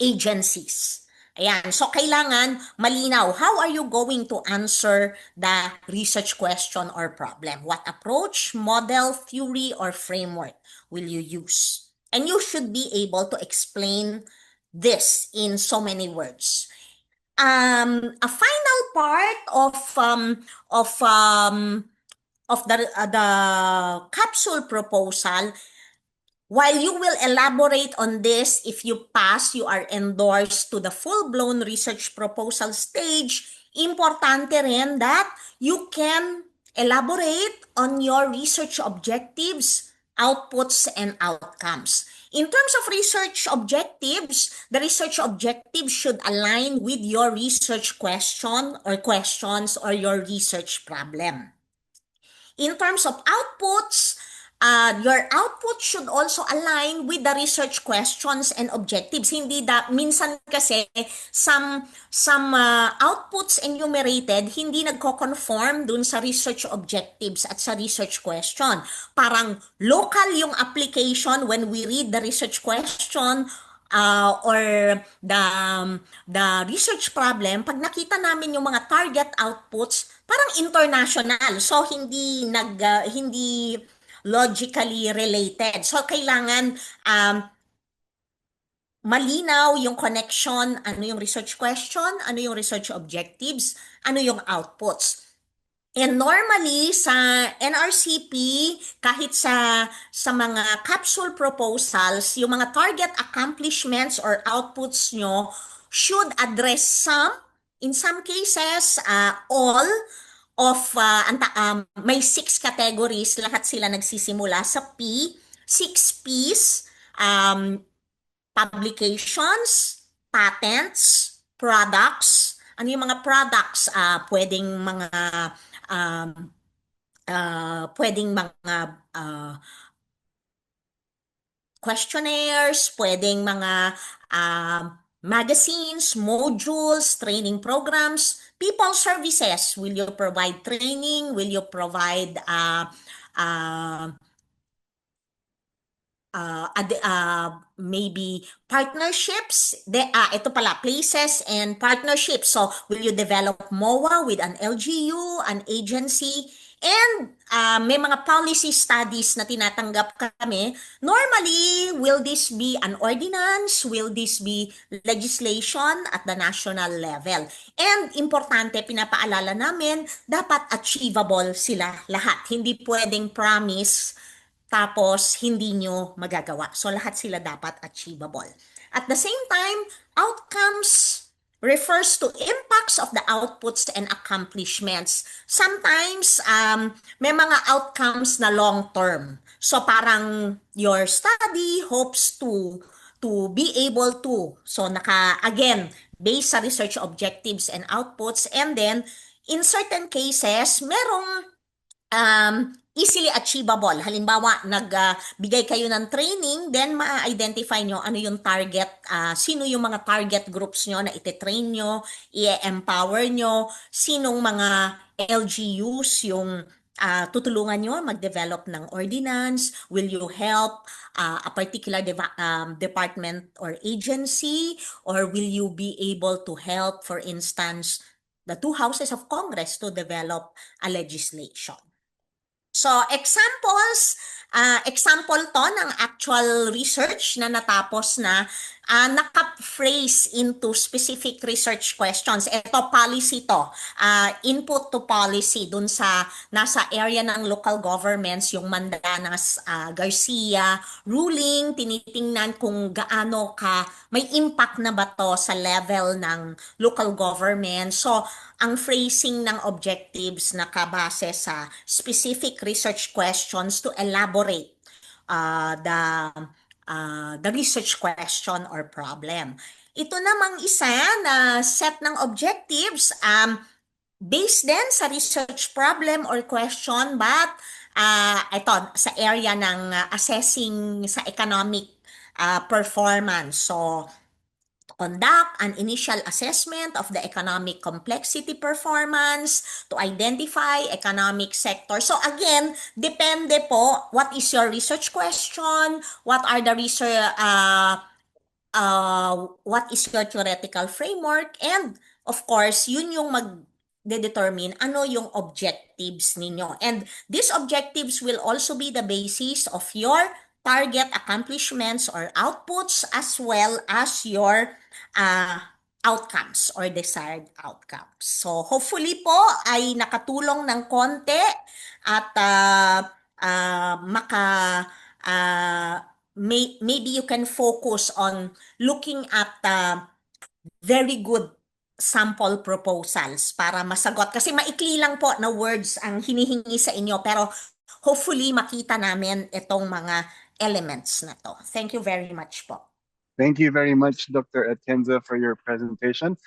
agencies. Ayan. So, kailangan malinaw. How are you going to answer the research question or problem? What approach, model, theory, or framework will you use? And you should be able to explain this in so many words. A final part of the capsule proposal, while you will elaborate on this, if you pass, you are endorsed to the full-blown research proposal stage, importante rin that you can elaborate on your research objectives, outputs, and outcomes. In terms of research objectives, the research objectives should align with your research question or questions or your research problem. In terms of outputs, your output should also align with the research questions and objectives. Hindi minsan kasi some outputs enumerated hindi nagko-conform dun sa research objectives at sa research question. Parang local yung application when we read the research question or the research problem, pag nakita namin yung mga target outputs, parang international. So hindi logically related. So, kailangan malinaw yung connection, ano yung research question, ano yung research objectives, ano yung outputs. And normally, sa NRCP, kahit sa mga capsule proposals, yung mga target accomplishments or outputs nyo should address some, in some cases, all, of may 6 categories, lahat sila nagsisimula sa P, 6 Ps, publications, patents, products. Ano yung mga products? Um, pwedeng mga questionnaires, pwedeng mga magazines, modules, training programs, people services. Will you provide training? Will you provide uh, maybe partnerships? Ito pala, places and partnerships. So, will you develop MOA with an LGU, an agency? And may mga policy studies na tinatanggap kami. Normally, will this be an ordinance? Will this be legislation at the national level? And importante, pinapaalala namin, dapat achievable sila lahat. Hindi pwedeng promise tapos hindi nyo magagawa. So lahat sila dapat achievable. At the same time, outcomes refers to impacts of the outputs and accomplishments. Sometimes, may mga outcomes na long term. So parang your study hopes to be able to. So again, based sa research objectives and outputs. And then, in certain cases, merong easily achievable. Halimbawa, nagbigay kayo ng training, then ma-identify nyo ano yung target, sino yung mga target groups nyo na ite-train nyo, i-empower nyo, sinong mga LGUs yung tutulungan nyo mag-develop ng ordinance, will you help a particular department or agency, or will you be able to help, for instance, the two houses of Congress to develop a legislation. So, example to ng actual research na natapos na naka-phrase into specific research questions. Ito, policy to. Input to policy dun sa nasa area ng local governments, yung Mandanas Garcia ruling, tinitingnan kung gaano may impact na ba to sa level ng local government. So, ang phrasing ng objectives nakabase sa specific research questions to elaborate the research question or problem. Ito namang isa na set ng objectives based din sa research problem or question, but ito sa area ng assessing sa economic performance. So, conduct an initial assessment of the economic complexity performance to identify economic sector. So again, depende po what is your research question, what are the research, what is your theoretical framework, and of course, yun yung determine ano yung objectives ninyo. And these objectives will also be the basis of your target accomplishments or outputs, as well as your outcomes or desired outcomes. So hopefully po ay nakatulong ng konti at maybe you can focus on looking at very good sample proposals para masagot. Kasi maikli lang po na words ang hinihingi sa inyo, pero hopefully makita namin itong mga elements na to. Thank you very much po. Thank you very much, Dr. Atienza, for your presentation.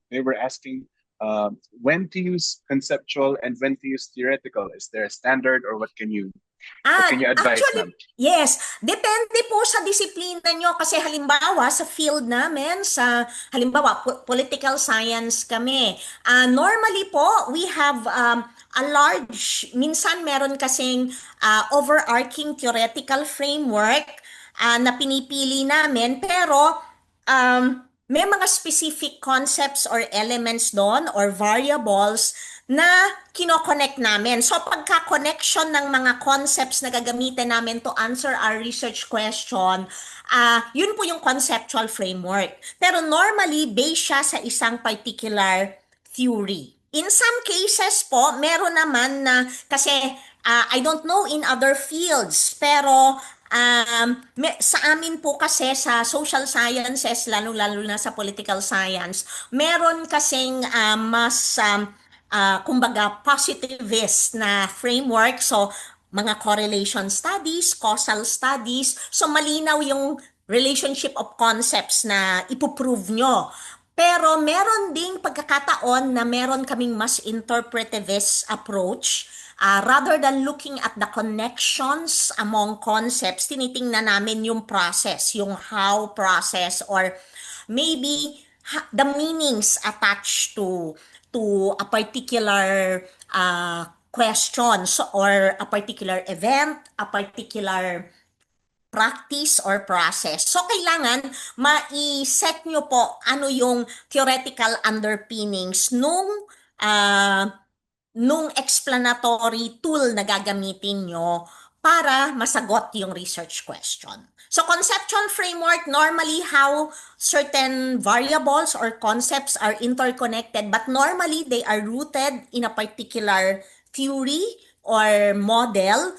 They were asking when to use conceptual and when to use theoretical. Is there a standard, or what can you advise them? Yes, depende po sa disiplina nyo. Kasi halimbawa sa field namin, halimbawa political science kami. Normally po, we have a large, minsan meron kasing overarching theoretical framework na pinipili namin, pero may mga specific concepts or elements doon or variables na kinoconnect namin. So pagka-connection ng mga concepts na gagamitin namin to answer our research question, yun po yung conceptual framework. Pero normally, based siya sa isang particular theory. In some cases po, meron naman na, kasi I don't know in other fields, pero sa amin po kasi sa social sciences, lalo na sa political science, meron kasing mas kumbaga positivist na framework. So mga correlation studies, causal studies, so malinaw yung relationship of concepts na ipoprove nyo. Pero meron ding pagkakataon na meron kaming mas interpretivist approach. Rather than looking at the connections among concepts, tinitingnan namin yung process, yung how process, or maybe the meanings attached to a particular questions or a particular event, a particular practice or process. So, kailangan ma-set nyo po ano yung theoretical underpinnings nung explanatory tool na gagamitin nyo para masagot yung research question. So, conceptual framework, normally how certain variables or concepts are interconnected, but normally they are rooted in a particular theory or model.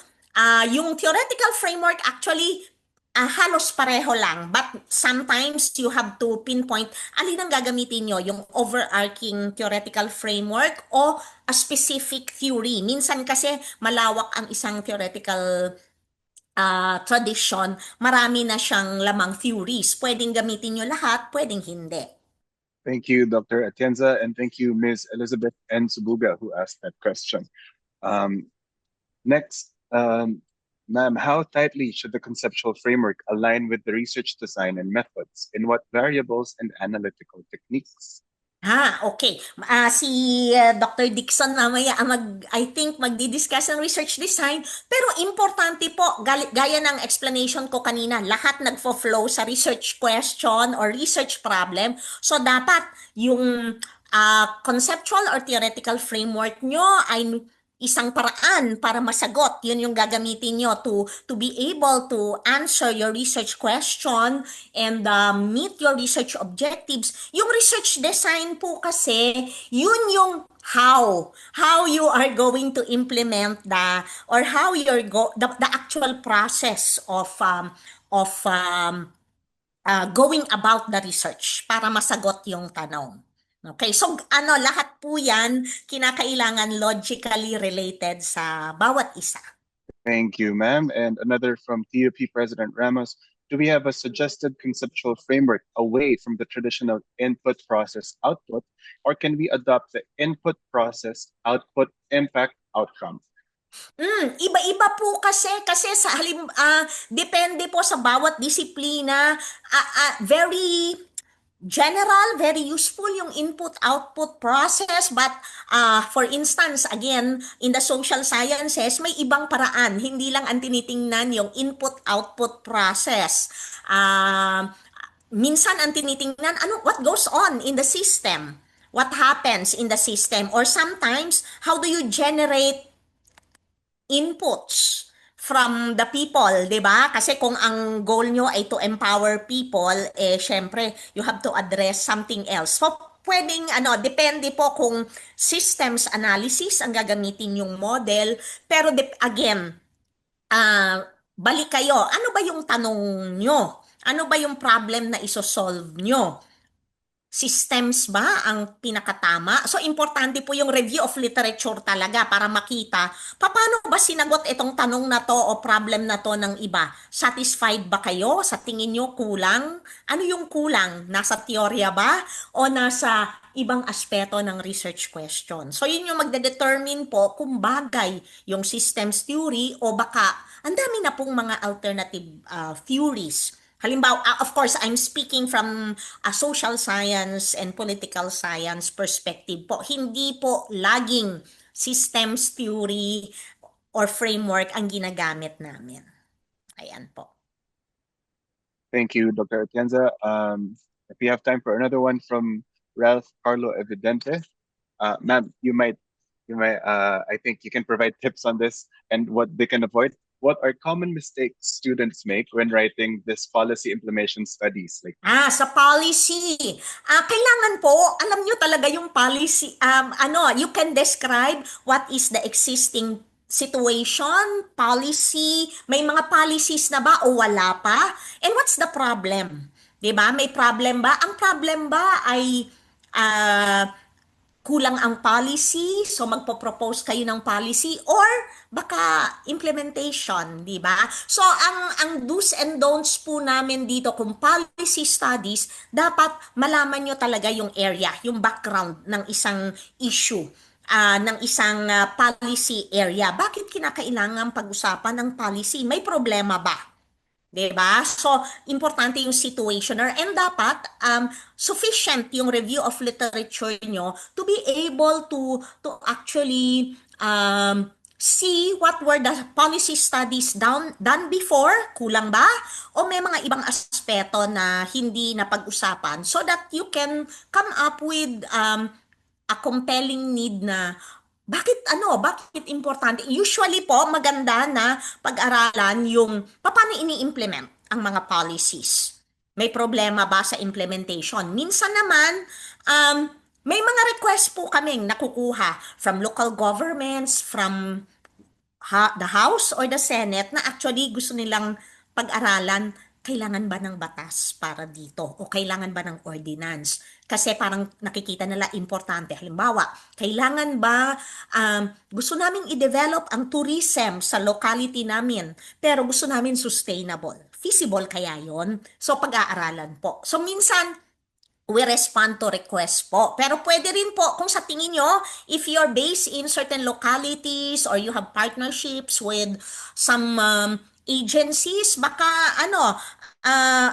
Yung theoretical framework actually halos pareho lang, but sometimes you have to pinpoint alin ang gagamitin nyo, yung overarching theoretical framework o a specific theory. Minsan kasi malawak ang isang theoretical tradition, marami na siyang lamang theories. Pwedeng gamitin nyo lahat, pwedeng hindi. Thank you, Dr. Atienza, and thank you, Ms. Elizabeth N. Subuga, who asked that question. Next, ma'am, how tightly should the conceptual framework align with the research design and methods? In what variables and analytical techniques? Okay. Si Dr. Dixon mamaya I think magdi-discuss ng research design, pero importante po, gaya ng explanation ko kanina, lahat nagfo-flow sa research question or research problem. So dapat yung conceptual or theoretical framework nyo ay isang paraan para masagot. Yun yung gagamitin nyo to be able to answer your research question and meet your research objectives. Yung research design po kasi, yun yung how you are going to implement or how the actual process of going about the research para masagot yung tanong. Okay, so lahat po yan kinakailangan logically related sa bawat isa. Thank you, ma'am. And another from TUP President Ramos. Do we have a suggested conceptual framework away from the traditional input process output, or can we adopt the input process output impact outcome? Iba-iba po kasi sa depende po sa bawat disiplina, very general, very useful yung input-output process, but for instance, again, in the social sciences, may ibang paraan. Hindi lang ang tinitingnan yung input-output process. Minsan ang tinitingnan, what goes on in the system? What happens in the system? Or sometimes, how do you generate inputs from the people, 'di ba? Kasi kung ang goal nyo ay to empower people, syempre, you have to address something else. So, pwedeng depende po kung systems analysis ang gagamitin yung model, pero again, balik kayo, ano ba yung tanong nyo? Ano ba yung problem na isosolve nyo? Systems ba ang pinakatama? So, importante po yung review of literature talaga para makita paano ba sinagot itong tanong na to o problem na to ng iba. Satisfied ba kayo? Sa tingin nyo kulang? Ano yung kulang? Nasa teorya ba? O nasa ibang aspeto ng research question? So, yun yung magde-determine po kung bagay yung systems theory o baka ang dami na pong mga alternative theories. Halimbawa, of course, I'm speaking from a social science and political science perspective po. Hindi po laging systems theory or framework ang ginagamit namin. Ayan po. Thank you, Dr. Atienza. If we have time for another one from Ralph Carlo Evidente. Ma'am, you might, I think you can provide tips on this and what they can avoid. What are common mistakes students make when writing this policy implementation studies? Sa policy. Kailangan po, alam nyo talaga yung policy, you can describe what is the existing situation, policy, may mga policies na ba o wala pa? And what's the problem? 'Di ba? May problem ba? Ang problem ba ay kulang ang policy, so magpo-propose kayo ng policy, or baka implementation, di ba? So ang do's and don'ts po namin dito kung policy studies, dapat malaman nyo talaga yung area, yung background ng isang issue, ng isang policy area. Bakit kinakailangan pag-usapan ng policy? May problema ba? 'Di ba? So, importante yung situationer, and dapat sufficient yung review of literature nyo to be able to actually see what were the policy studies done before, kulang ba? O may mga ibang aspeto na hindi napag-usapan, so that you can come up with a compelling need na bakit importante? Usually po, maganda na pag-aralan yung paano ini-implement ang mga policies. May problema ba sa implementation? Minsan naman, um, may mga request po kaming nakukuha from local governments, from the House or the Senate, na actually gusto nilang pag-aralan, kailangan ba ng batas para dito o kailangan ba ng ordinance? Kasi parang nakikita nila importante. Halimbawa, kailangan ba, gusto naming i-develop ang tourism sa locality namin, pero gusto namin sustainable. Feasible kaya yon? So pag-aaralan po. So minsan, we respond to request po. Pero pwede rin po kung sa tingin nyo, if you're based in certain localities or you have partnerships with some agencies, baka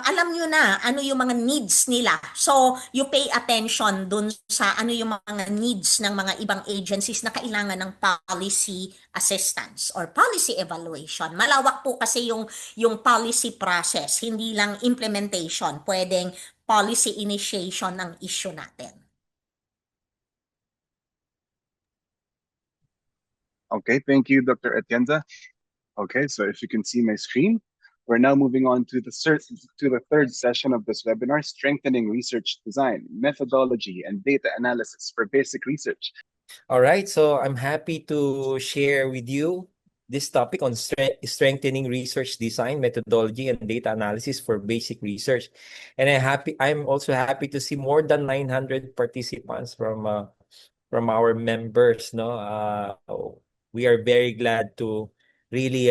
alam nyo na ano yung mga needs nila. So, you pay attention dun sa ano yung mga needs ng mga ibang agencies na kailangan ng policy assistance or policy evaluation. Malawak po kasi yung policy process, hindi lang implementation. Pwedeng policy initiation ng issue natin. Okay, thank you, Dr. Atienza. Okay, so if you can see my screen, we're now moving on to the third session of this webinar, Strengthening Research Design, Methodology, and Data Analysis for Basic Research. All right, so I'm happy to share with you this topic on strengthening research design, methodology, and data analysis for basic research. And I'm also happy to see more than 900 participants from our members. We are very glad to really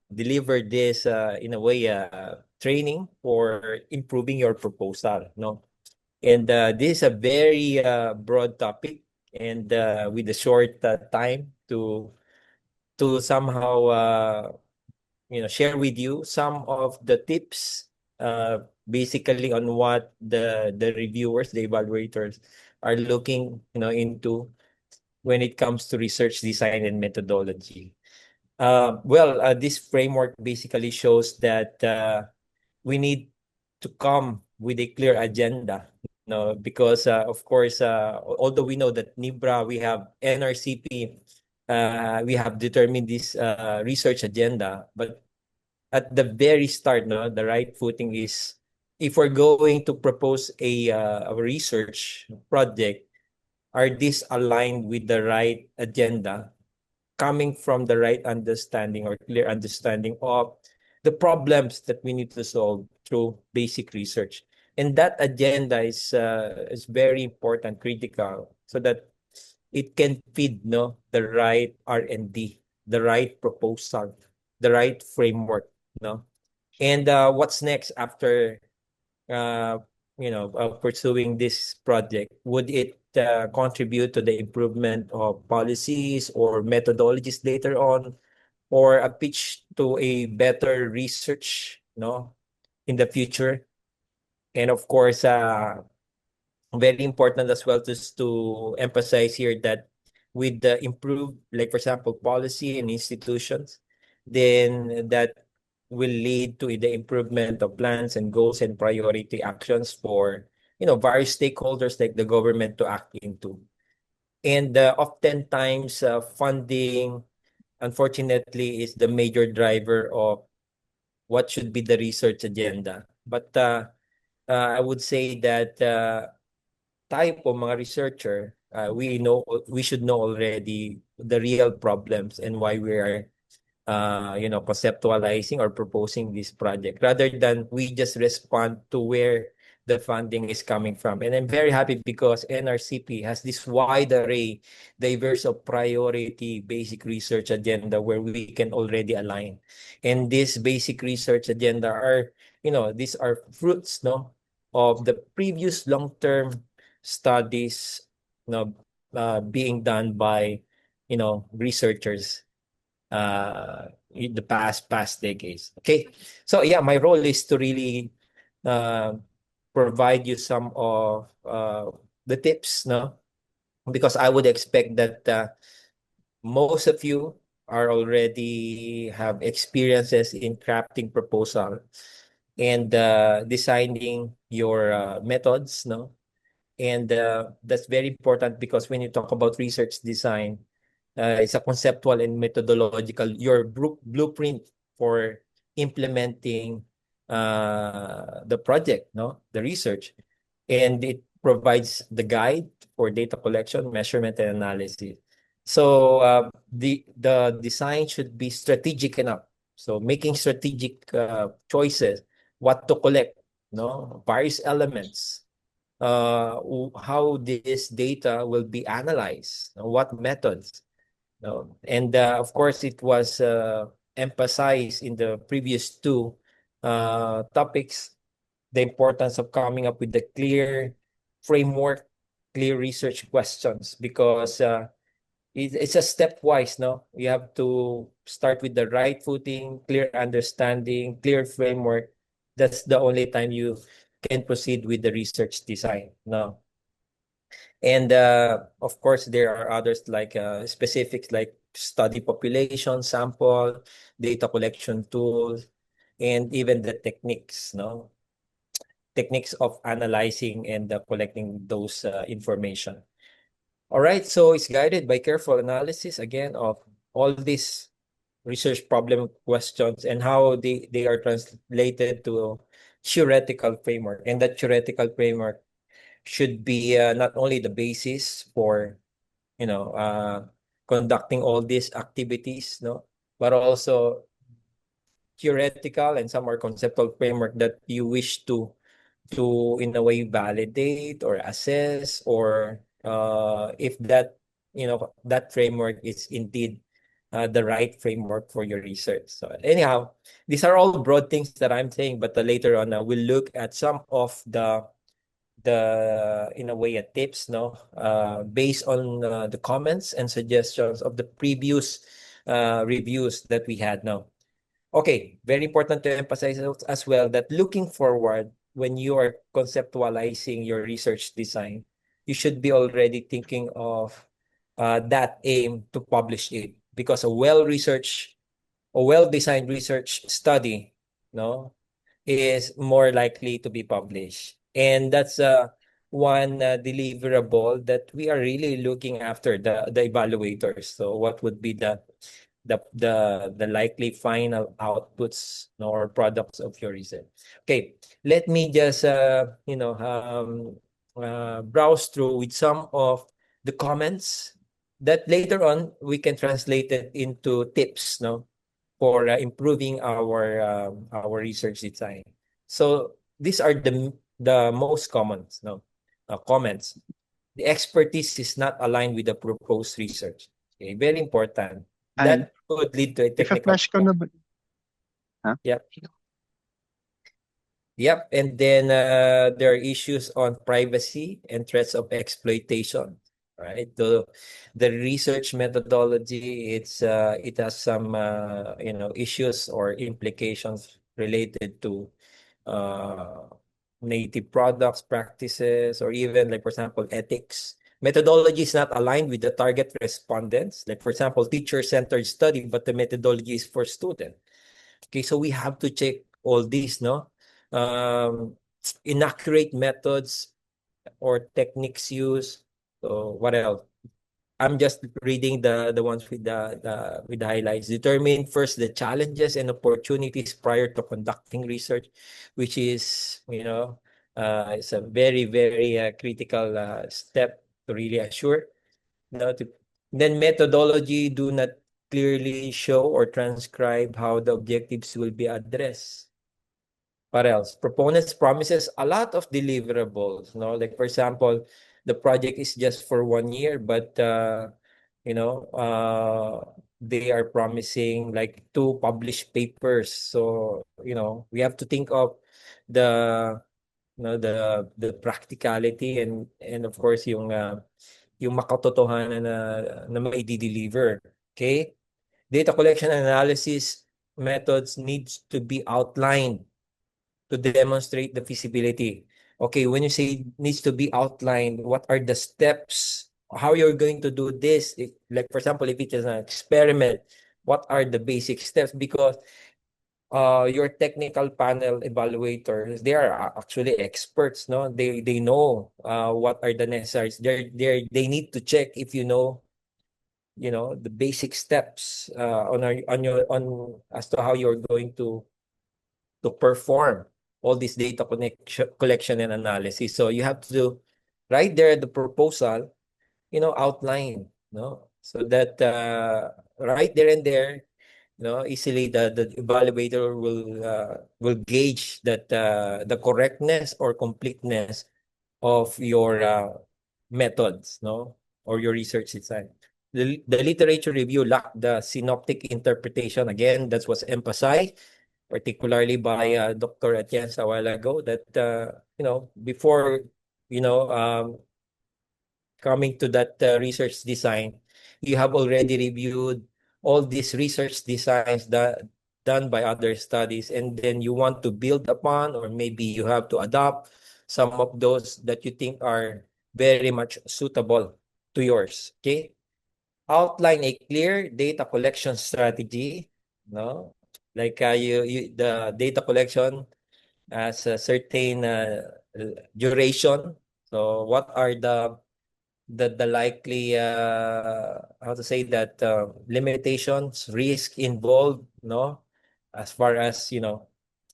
deliver this in a way training for improving your proposal. And this is a very broad topic, and with a short time to somehow share with you some of the tips basically on what the reviewers, the evaluators are looking into when it comes to research design and methodology. This framework basically shows that we need to come with a clear agenda, because of course, although we know that NIBRA, we have NRCP, we have determined this research agenda, but at the very start, the right footing is, if we're going to propose a research project, are these aligned with the right agenda, coming from the right understanding or clear understanding of the problems that we need to solve through basic research. And that agenda is very important, critical, so that it can feed the right R&D, the right proposal, the right framework. And what's next after pursuing this project? Would it contribute to the improvement of policies or methodologies later on, or a pitch to a better research in the future? And of course, very important as well to emphasize here that with the improved, like for example, policy and institutions, then that will lead to the improvement of plans and goals and priority actions for various stakeholders like the government to act into. And oftentimes funding, unfortunately, is the major driver of what should be the research agenda. But I would say that type of mga researcher, we should know already the real problems and why we are conceptualizing or proposing this project, rather than we just respond to where the funding is coming from. And I'm very happy because NRCP has this wide array, diverse of priority basic research agenda where we can already align. And this basic research agenda are, these are fruits, no, of the previous long-term studies, being done by, researchers in the past decades. Okay, so yeah, my role is to really uh, provide you some of the tips, no, because I would expect that most of you are already have experiences in crafting proposal and designing your methods, no, and that's very important because when you talk about research design, it's a conceptual and methodological, your blueprint for implementing the project, no, the research. And it provides the guide for data collection, measurement, and analysis. So the design should be strategic enough. So making strategic choices, what to collect, no, various elements, how this data will be analyzed, what methods. And of course, it was emphasized in the previous two topics, the importance of coming up with a clear framework, clear research questions, because it's a stepwise, no? You have to start with the right footing, clear understanding, clear framework. That's the only time you can proceed with the research design, no? And of course, there are others like specifics like study population, sample, data collection tools, and even the techniques, no? Techniques of analyzing and collecting those information. All right, so it's guided by careful analysis again of all these research problem questions and how they are translated to theoretical framework. And that theoretical framework should be not only the basis for, conducting all these activities, no, but also theoretical and some are conceptual framework that you wish to in a way validate or assess, or if that, that framework is indeed the right framework for your research. So anyhow, these are all broad things that I'm saying, but later on we'll look at some of the in a way tips, no, based on the comments and suggestions of the previous reviews that we had now. Okay, very important to emphasize as well that looking forward, when you are conceptualizing your research design, you should be already thinking of that aim to publish it, because a well-researched, a well-designed research study, no, is more likely to be published. And that's one deliverable that we are really looking after, the evaluators. So what would be the likely final outputs, or products of your research? Okay, let me just browse through with some of the comments that later on we can translate it into tips, no, for improving our research design. So these are the most common, no, comments. The expertise is not aligned with the proposed research. Okay, very important. And That could lead to a technical. i-flash ko na ba? Huh? Yep. Yep. And then there are issues on privacy and threats of exploitation. Right. The research methodology, it has some issues or implications related to native products, practices, or even like, for example, ethics. Methodology is not aligned with the target respondents. Like, for example, teacher-centered study, but the methodology is for student. Okay, so we have to check all these, no? Inaccurate methods or techniques used. So what else? I'm just reading the ones with the highlights. Determine first the challenges and opportunities prior to conducting research, which is, it's a very, very critical step to really assure. Then methodology do not clearly show or transcribe how the objectives will be addressed. What else? Proponents promises a lot of deliverables, no? Like for example, the project is just for 1 year, but you know, they are promising like 2 published papers. So, you know, we have to think of the the practicality and of course yung makatotohanan na may deliver. Okay? Data collection and analysis methods needs to be outlined to demonstrate the feasibility. Okay, when you say needs to be outlined, what are the steps? How you're going to do this? Like for example, if it is an experiment, what are the basic steps? Because your technical panel evaluators, they are actually experts, no? They know what are the necessaries. They need to check if you know the basic steps on as to how you're going to perform all this data collection and analysis. So you have to do right there the proposal, you know, outline, no? So that right there and there, you know, easily the evaluator will gauge that the correctness or completeness of your methods, no, or your research design. The literature review lacked the synoptic interpretation. Again, that's what's emphasized, particularly by Dr. Atienza a while ago, that you know, before you know coming to that research design, you have already reviewed all these research designs that done by other studies, and then you want to build upon, or maybe you have to adopt some of those that you think are very much suitable to yours. Okay, outline a clear data collection strategy, no? Like the data collection has a certain duration. So what are the likely how to say that limitations, risk involved, no? As far as, you know,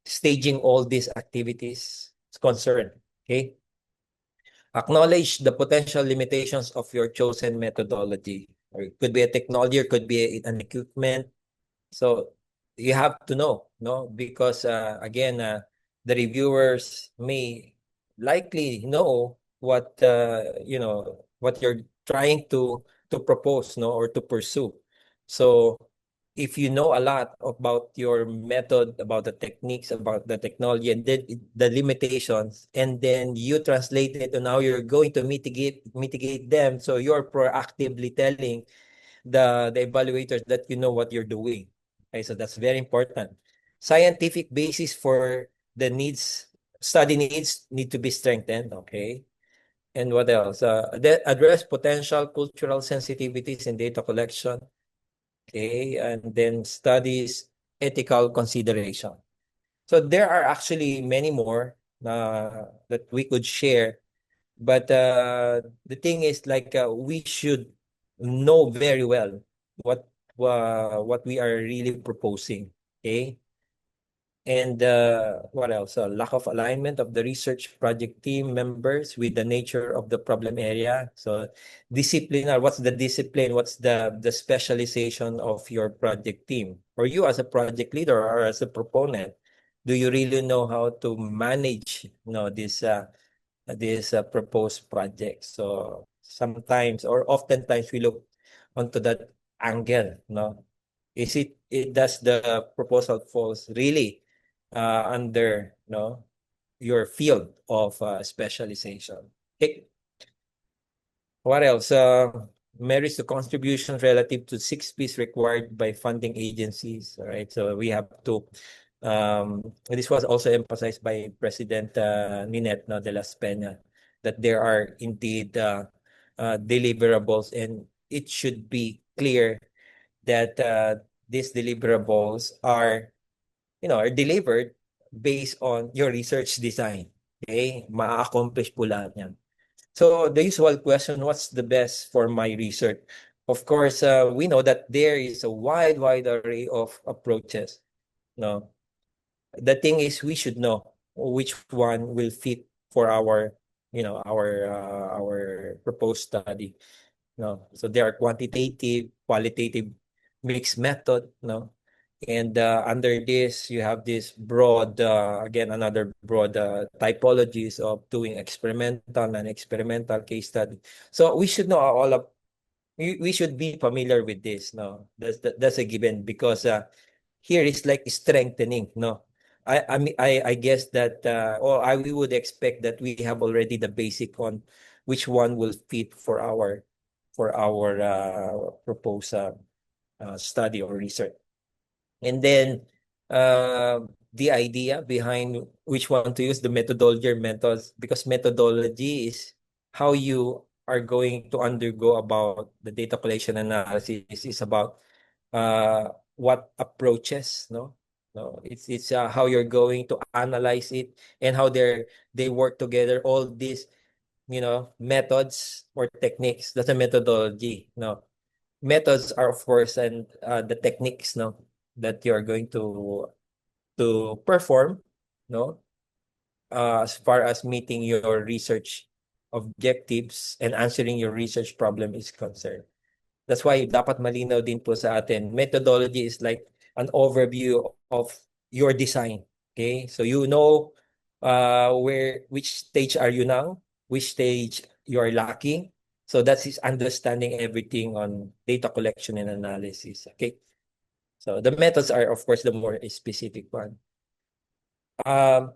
staging all these activities is concerned. Okay. Acknowledge the potential limitations of your chosen methodology. Or it could be a technology, or it could be an equipment. So you have to know, no? Because again, the reviewers may likely know what you know what you're trying to propose, no, or to pursue. So if you know a lot about your method, about the techniques, about the technology, and then the limitations, and then you translate it on how you're going to mitigate them, so you're proactively telling the evaluators that you know what you're doing. Okay, so that's very important. Scientific basis for the needs, study needs need to be strengthened. Okay. And what else? Address potential cultural sensitivities in data collection. Okay. And then studies ethical consideration. So there are actually many more that we could share. But the thing is, like, we should know very well what we are really proposing. Okay. And what else? Lack of alignment of the research project team members with the nature of the problem area. So discipline, or what's the discipline? What's the specialization of your project team? Or you as a project leader or as a proponent, do you really know how to manage, you know, this proposed project? So sometimes or oftentimes we look onto that angle, no? Does the proposal falls really under, no, your field of specialization? Okay. What else? Merits the contribution relative to 6 Ps required by funding agencies. All right. So we have to this was also emphasized by President Ninette, no, de las Peña, that there are indeed deliverables, and it should be clear that these deliverables are, you know, are delivered based on your research design. Okay? Ma-accomplish po lahat yan. So the usual question, what's the best for my research? Of course, we know that there is a wide array of approaches. No, the thing is, we should know which one will fit for our, you know, our proposed study. No, so there are quantitative, qualitative, mixed method. No, And under this, you have this broad, again, another broad typologies of doing experimental and experimental case study. So we should know all of, we should be familiar with this. No, that's a given, because here is like strengthening. No, I mean, I guess that or we would expect that we have already the basic on which one will fit for our proposed study or research. And then the idea behind which one to use, the methodology or methods, because methodology is how you are going to undergo about the data collection analysis, is about what approaches, no, it's how you're going to analyze it and how they work together, all these, methods or techniques. That's a methodology. No, methods are, of course, and the techniques, no, that you're going to perform, no, as far as meeting your research objectives and answering your research problem is concerned. That's why dapat malinaw din po sa atin. Methodology is like an overview of your design. Okay? So you know which stage are you now, which stage you are lacking. So that is understanding everything on data collection and analysis. Okay? So the methods are, of course, the more specific one.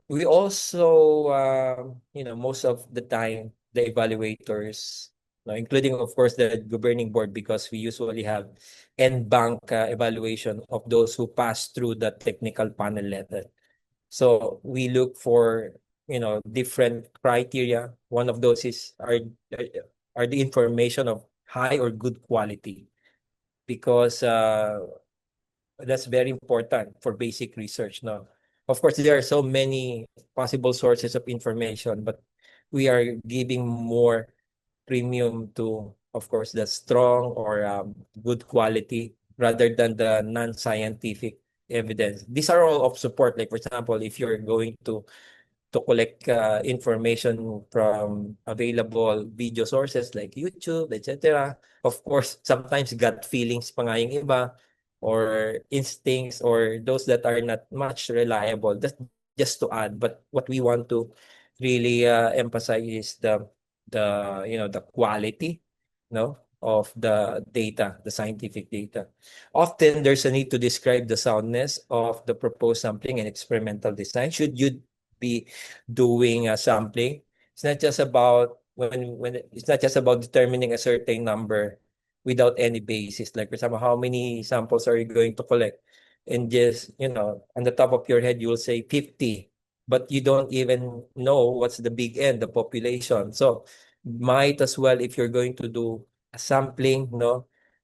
We also, most of the time, the evaluators, including, of course, the governing board, because we usually have en-bank evaluation of those who pass through the technical panel level. So we look for, different criteria. One of those is are the information of high or good quality, because that's very important for basic research now. Of course, there are so many possible sources of information, but we are giving more premium to, of course, the strong or good quality rather than the non-scientific evidence. These are all of support. Like, for example, if you're going to collect information from available video sources like YouTube, etc. Of course, sometimes gut feelings pa nga yung iba, or instincts, or those that are not much reliable. That's just to add. But what we want to really emphasize is the quality, of the data, the scientific data. Often there's a need to describe the soundness of the proposed sampling and experimental design. Should you be doing a sampling, it's not just about when it's not just about determining a certain number without any basis. Like, for example, how many samples are you going to collect? And just, on the top of your head, you will say 50, but you don't even know what's the big end, the population. So might as well, if you're going to do a sampling,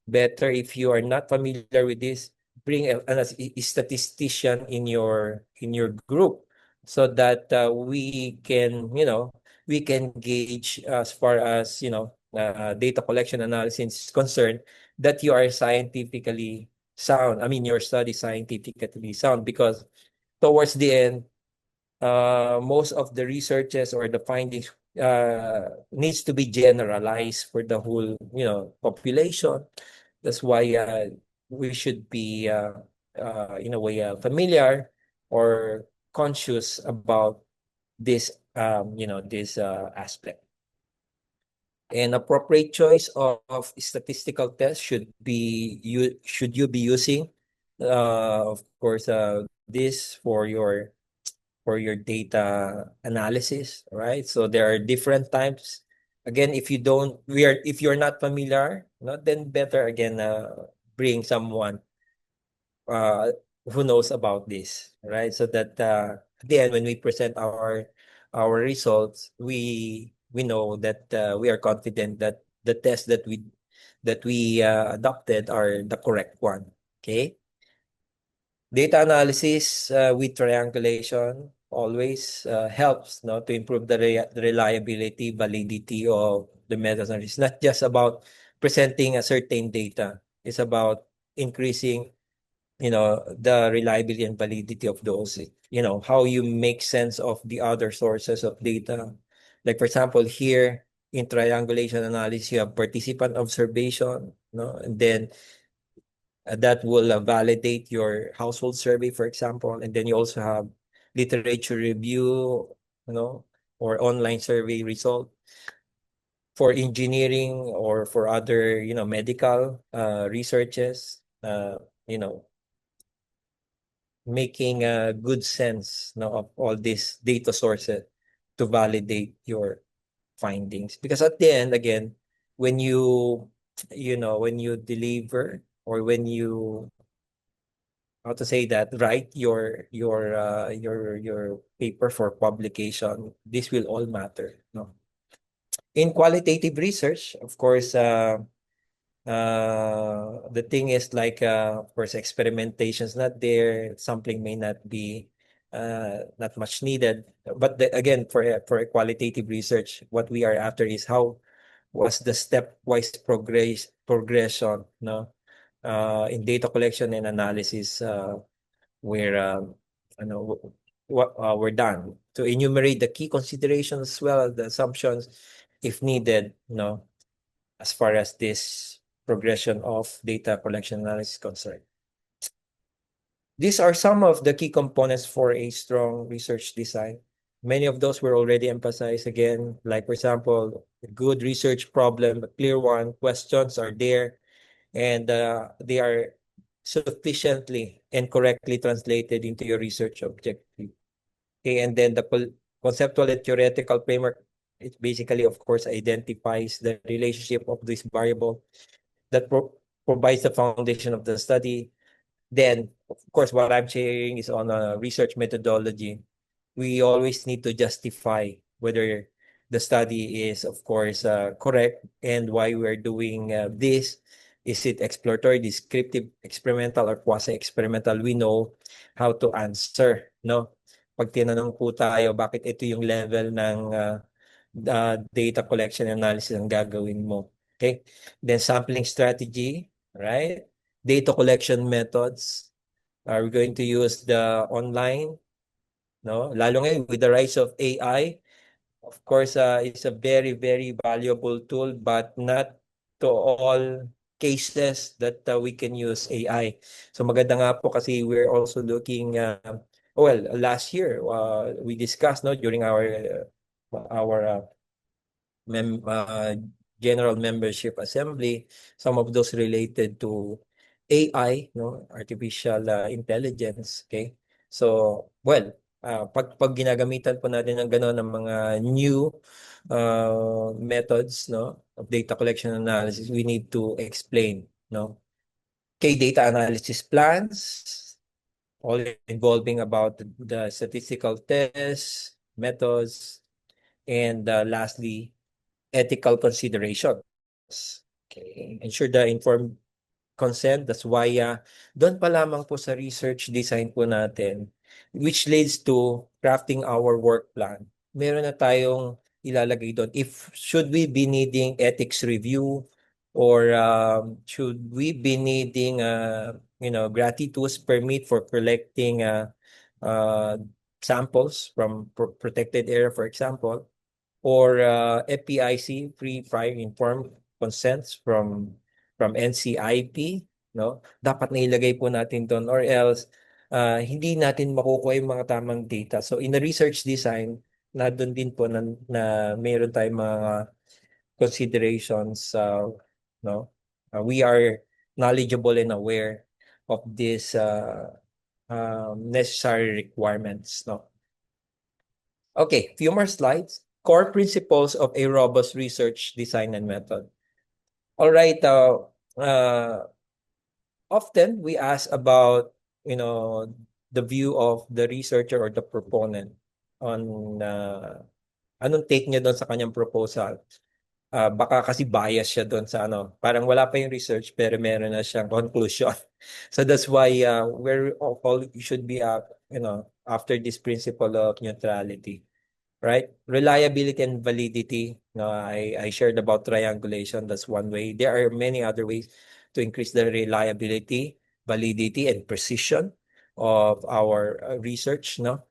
better if you are not familiar with this, bring a statistician in your group, so that we can gauge, as far as data collection analysis is concerned, that you are scientifically sound. I mean, your study scientifically sound, because towards the end, most of the researches or the findings needs to be generalized for the whole population. That's why we should be in a way familiar or conscious about this this aspect. An appropriate choice of statistical tests should you be using, of course, this for your data analysis, right? So there are different types. Again, if you're not familiar, then better again bring someone who knows about this, right? So that at the end, when we present our results, we know that we are confident that the tests that we adopted are the correct one. Okay. Data analysis with triangulation always helps, to improve the reliability, validity of the methods. It's not just about presenting a certain data. It's about increasing, the reliability and validity of those. How you make sense of the other sources of data. Like, for example, here in triangulation analysis, you have participant observation, and then that will validate your household survey, for example. And then you also have literature review, or online survey result for engineering or for other, medical researches, making a good sense, of all these data sources to validate your findings. Because at the end, again, when when you deliver, or when you, how to say that, write your paper for publication, this will all matter, no? In qualitative research, of course, the thing is, like, of course, experimentation's not there, sampling may not be not much needed. But again, for a qualitative research, what we are after is how was the stepwise progression, no, in data collection and analysis, where what we're done to enumerate the key considerations as well, the assumptions, if needed, as far as this progression of data collection analysis is concerned. These are some of the key components for a strong research design. Many of those were already emphasized again, like, for example, a good research problem, a clear one, questions are there, and they are sufficiently and correctly translated into your research objective. Okay, and then the conceptual and theoretical framework, it basically, of course, identifies the relationship of this variable that provides the foundation of the study. Then, of course, what I'm sharing is on a research methodology. We always need to justify whether the study is, of course, correct, and why we're doing this. Is it exploratory, descriptive, experimental, or quasi-experimental? We know how to answer, no? Pag tinanong po tayo, bakit ito yung level ng data collection analysis ang gagawin mo? Okay? Then sampling strategy, right? Data collection methods. Are we going to use the online? No? Lalo ngayon with the rise of AI, of course, it's a very, very valuable tool, but not to all cases that we can use AI. So maganda nga po kasi we're also looking, well, last year, we discussed, no, during our general membership assembly, some of those related to AI, no, artificial intelligence, okay? So, well, pag ginagamitan po natin ng gano'n ng mga new methods, no, of data collection analysis, we need to explain, no? Okay, data analysis plans, all involving about the statistical tests, methods, and lastly, ethical considerations. Okay, ensure the informed consent. That's why doon pa lamang po sa research design po natin, which leads to crafting our work plan. Meron na tayong ilalagay doon. If should we be needing ethics review, or should we be needing gratuitous permit for collecting samples from protected area, for example, or FPIC, free prior informed consents from NCIP, no? Dapat nailagay po natin doon, or else hindi natin makukuha yung mga tamang data. So in the research design, na doon din po na mayroon tayong mga considerations, no? We are knowledgeable and aware of these necessary requirements, no? Okay, few more slides. Core principles of a robust research design and method. All right. Often we ask about, the view of the researcher or the proponent on anong take niya doon sa kanyang proposal. Baka kasi bias siya doon sa parang wala pa yung research pero meron na siyang conclusion. So that's why we're all should be after this principle of neutrality. Right? Reliability and validity. I shared about triangulation. That's one way. There are many other ways to increase the reliability, validity, and precision of our research, no?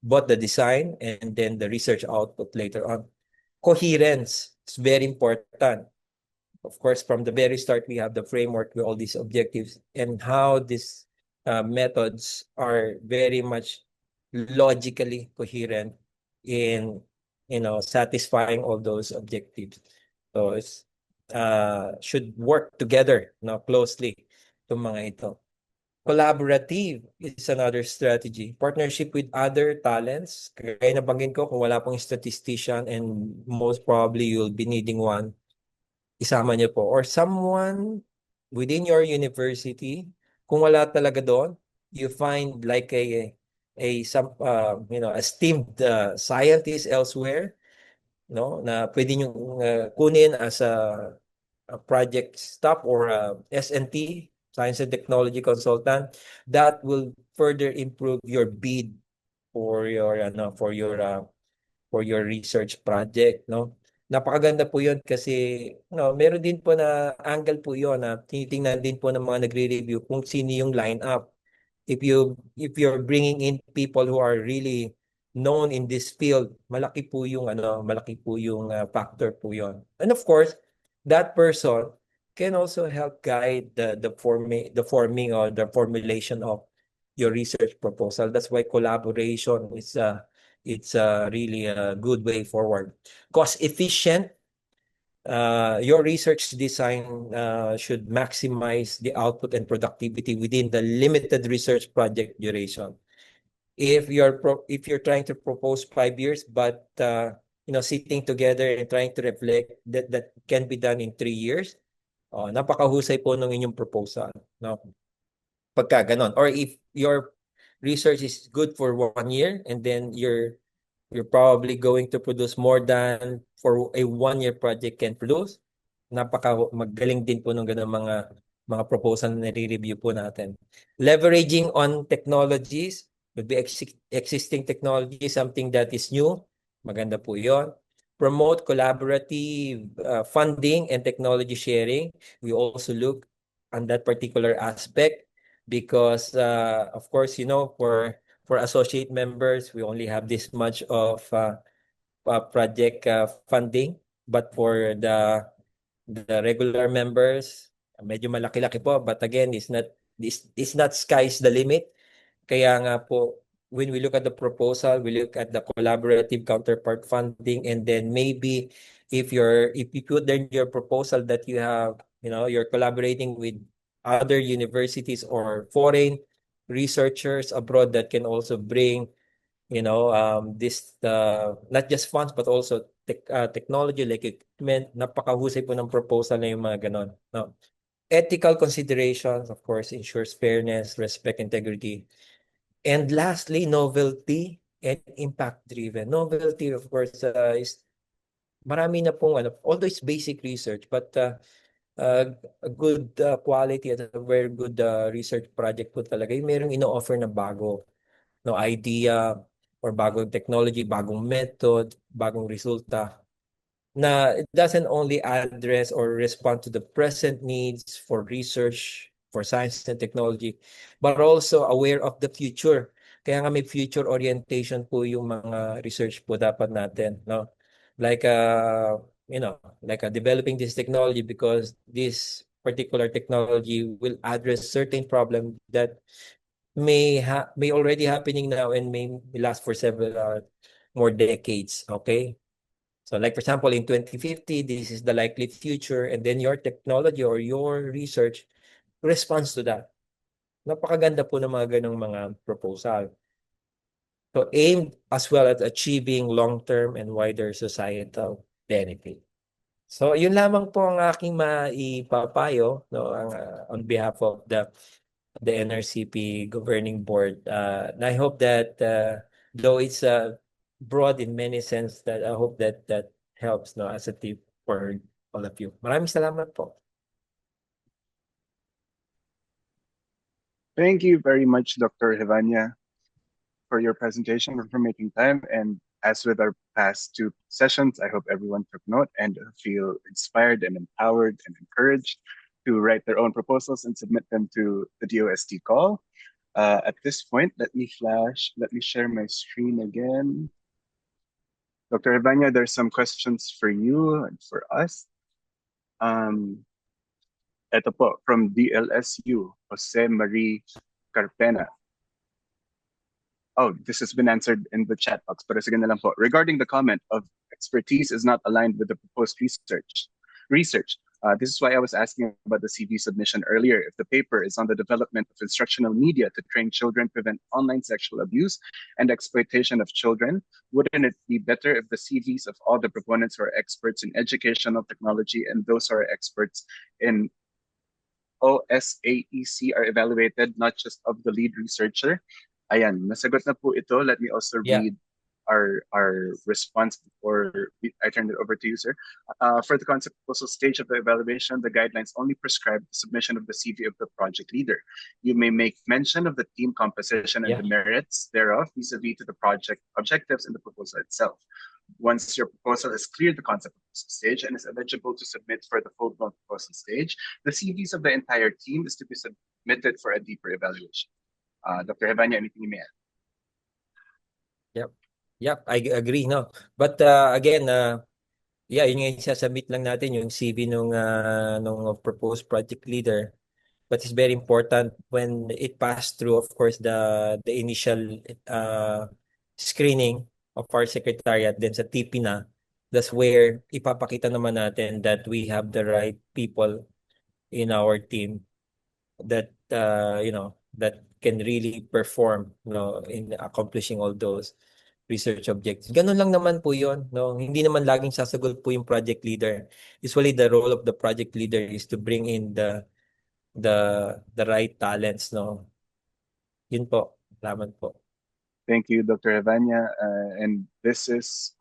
Both the design and then the research output later on. Coherence is very important. of course, from the very start, we have the framework with all these objectives and how these methods are very much logically coherent in, satisfying all those objectives. So it's should work together, closely itong mga ito. Collaborative is another strategy. Partnership with other talents. Kaya nabanggit ko, kung wala pong statistician and most probably you'll be needing one, isama niyo po. Or someone within your university, kung wala talaga doon, you find like some esteemed scientist elsewhere, no, na pwede niyo kunin as a project staff or a S&T, Science and Technology Consultant, that will further improve your bid for your for your research project, no? Napakaganda po 'yon kasi meron din po na angle po 'yon na tinitingnan din po ng mga nagre-review kung sino yung lineup. If you're bringing in people who are really known in this field, malaki po yung factor po 'yon. And of course, that person can also help guide the forming or the formulation of your research proposal. That's why collaboration is it's really a good way forward. Cost efficient. Your research design should maximize the output and productivity within the limited research project duration. If you're trying to propose 5 years, but sitting together and trying to reflect, that can be done in 3 years. Napakahusay po ng inyong proposal, no? Pagka ganon. Or if your research is good for 1 year and then you're probably going to produce more than for a 1-year project can produce, magaling din po ng ganun mga proposal na nire-review po natin. Leveraging on technologies, would be existing technology, something that is new, maganda po yon. Promote collaborative funding and technology sharing. We also look on that particular aspect because, of course, for associate members, we only have this much of project funding. But for the regular members, medyo malaki-laki po. But again, it's not sky's the limit. Kaya nga po, when we look at the proposal, we look at the collaborative counterpart funding, and then maybe if you put in your proposal that you have, you're collaborating with other universities or foreign researchers abroad that can also bring, this not just funds but also technology like equipment. Napakahusay po ng proposal na yung mga ganon, no? Ethical considerations, of course, ensures fairness, respect, integrity. And lastly, novelty and impact-driven. Novelty, of course, is marami na pong, although it's basic research, but a good quality at a very good research project po talaga yung merong ino-offer na bago, no, idea or bagong technology, bagong method, bagong resulta, na it doesn't only address or respond to the present needs for research, for science and technology, but also aware of the future. Kaya nga may future orientation po yung mga research po dapat natin, no? Like developing this technology because this particular technology will address certain problem that may already happening now and may last for several more decades, okay? So like for example, in 2050, this is the likely future, and then your technology or your research responds to that. Napakaganda po ng mga ganong mga proposal. So aimed as well at achieving long-term and wider societal benefit. So yun lamang po ang aking maipapayo, no, on behalf of the NRCP Governing Board. And I hope that though it's broad in many sense, that I hope that helps, no, as a tip for all of you. Maraming salamat po. Thank you very much, Dr. Hevania, for your presentation and for making time. And as with our past 2 sessions, I hope everyone took note and feel inspired and empowered and encouraged to write their own proposals and submit them to the DOST call. At this point, let me share my screen again. Dr. Hevania, there's some questions for you and for us. Ito po, from DLSU, Jose Marie Carpena. Oh, this has been answered in the chat box, pero sige na lang po. Regarding the comment of expertise is not aligned with the proposed research. This is why I was asking about the CV submission earlier. If the paper is on the development of instructional media to train children, prevent online sexual abuse and exploitation of children, wouldn't it be better if the CVs of all the proponents who are experts in educational technology and those who are experts in OSAEC are evaluated, not just of the lead researcher? Ayan, nasagot na po ito. Let me also Yeah. read our response before I turn it over to you, sir. For the concept proposal stage of the evaluation, the guidelines only prescribe the submission of the CV of the project leader. You may make mention of the team composition and Yeah. the merits thereof vis-a-vis to the project objectives in the proposal itself. Once your proposal has cleared the concept proposal stage and is eligible to submit for the full-blown proposal stage, the CVs of the entire team is to be submitted for a deeper evaluation. Dr. Hevania, anything you may add? Yep, I agree, no. But again, yeah, yun nga yung sasubmit lang natin yung CV nung proposed project leader. But it's very important when it passed through, of course, the initial screening of our secretariat, then sa TP na. That's where ipapakita naman natin that we have the right people in our team that that can really perform, in accomplishing all those research objectives. Ganun lang naman po 'yon, no? Hindi naman laging sasagot po yung project leader. Usually the role of the project leader is to bring in the right talents, no? Yun po. Salamat po. Thank you, Dr. Evania. And there's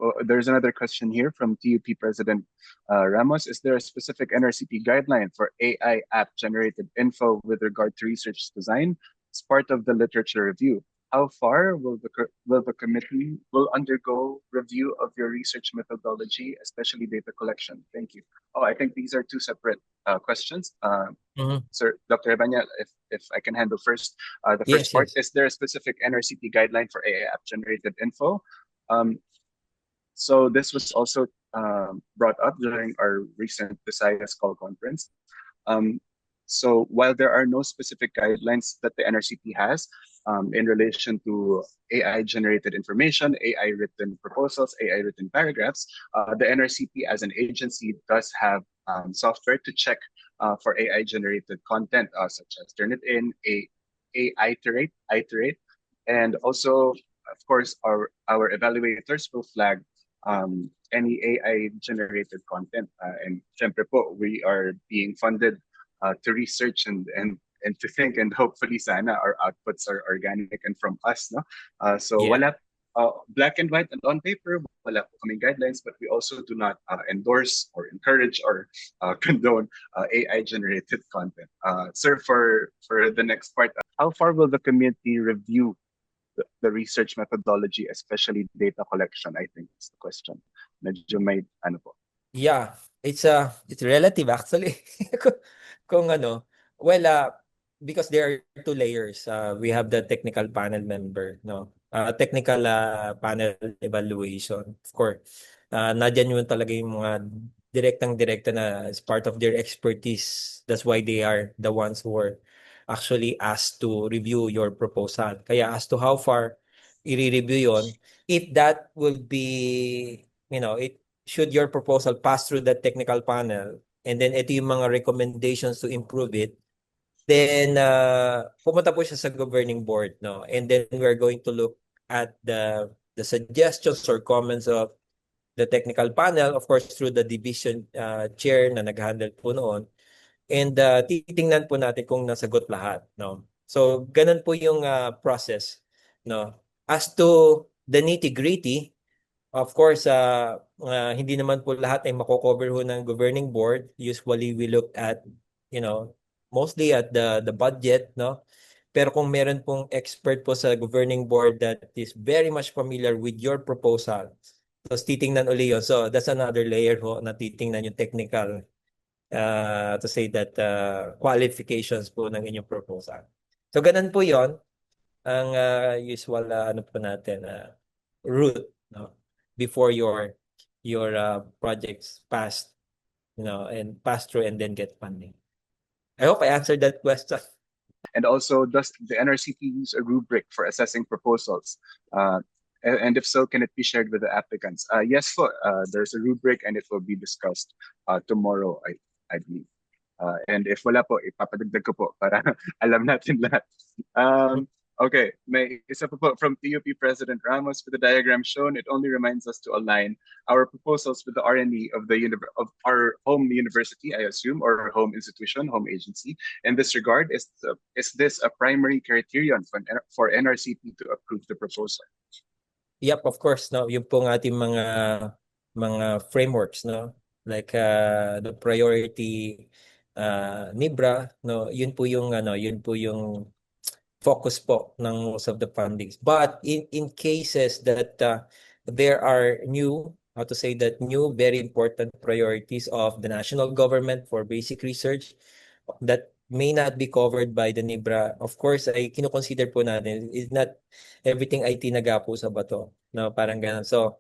another question here from TUP President Ramos. Is there a specific NRCP guideline for AI app generated info with regard to research design as part of the literature review? How far will the committee undergo review of your research methodology, especially data collection? Thank you. Oh, I think these are two separate questions. Sir, Dr. Evania, if I can handle first. The first part, is there a specific NRCP guideline for AI app generated info? So this was also brought up during our recent Visayas call conference. So while there are no specific guidelines that the NRCP has in relation to AI generated information, AI written proposals, AI written paragraphs, the NRCP as an agency does have software to check for AI generated content, such as Turnitin, iterate, and also, of course, our evaluators will flag any AI generated content. And syempre po, we are being funded to research and to think, and hopefully sana our outputs are organic and from us, no? So wala black and white and on paper, wala po kaming guidelines, but we also do not endorse or encourage or condone AI generated content. Sir, for the next part, how far will the community review the research methodology, especially data collection? I think is the question. Medyo may ano po. Yeah, it's relative actually. Kung ano, well, because there are two layers. We have the technical panel member, no? Technical panel evaluation, of course. Nandiyan yun talaga yung mga direkta na as part of their expertise. That's why they are the ones who are actually asked to review your proposal. Kaya as to how far i-review yon, if that will be, should your proposal pass through the technical panel, and then ito yung mga recommendations to improve it, then pumunta po siya sa governing board, no? And then we're going to look at the suggestions or comments of the technical panel, of course, through the division chair na nag-handle po noon. And titingnan po natin kung nasagot lahat, no? So, ganun po yung process, no? As to the nitty-gritty, of course, hindi naman po lahat ay mako-cover ho ng governing board. Usually, we look at, mostly at the budget, no? Pero kung meron pong expert po sa governing board that is very much familiar with your proposal, so titingnan uli yun. So, that's another layer ho na titingnan yung technical to say that qualifications po ng inyong proposal. So, ganun po yon ang usual ano po natin route, no? Before your projects passed and pass through and then get funding. I hope I answered that question. And also, does the NRCP use a rubric for assessing proposals? And if so, can it be shared with the applicants? Yes po, there's a rubric and it will be discussed tomorrow, I believe. And if wala po, ipapadagdag ko po para alam natin lahat. Okay, may isa pa po from TUP President Ramos. With the diagram shown, it only reminds us to align our proposals with the R&D of of our home university, I assume, or home institution, home agency. In this regard, is this a primary criterion for NRCP to approve the proposal? Yep, of course, no, yung pong ating mga frameworks, no, like the priority NIBRA, no, yun po yung focus po ng most of the fundings. But in cases that there are new very important priorities of the national government for basic research that may not be covered by the NIBRA, of course, ay kino-consider po natin, is not everything ay tinaga po sa bato. No, parang ganun. So,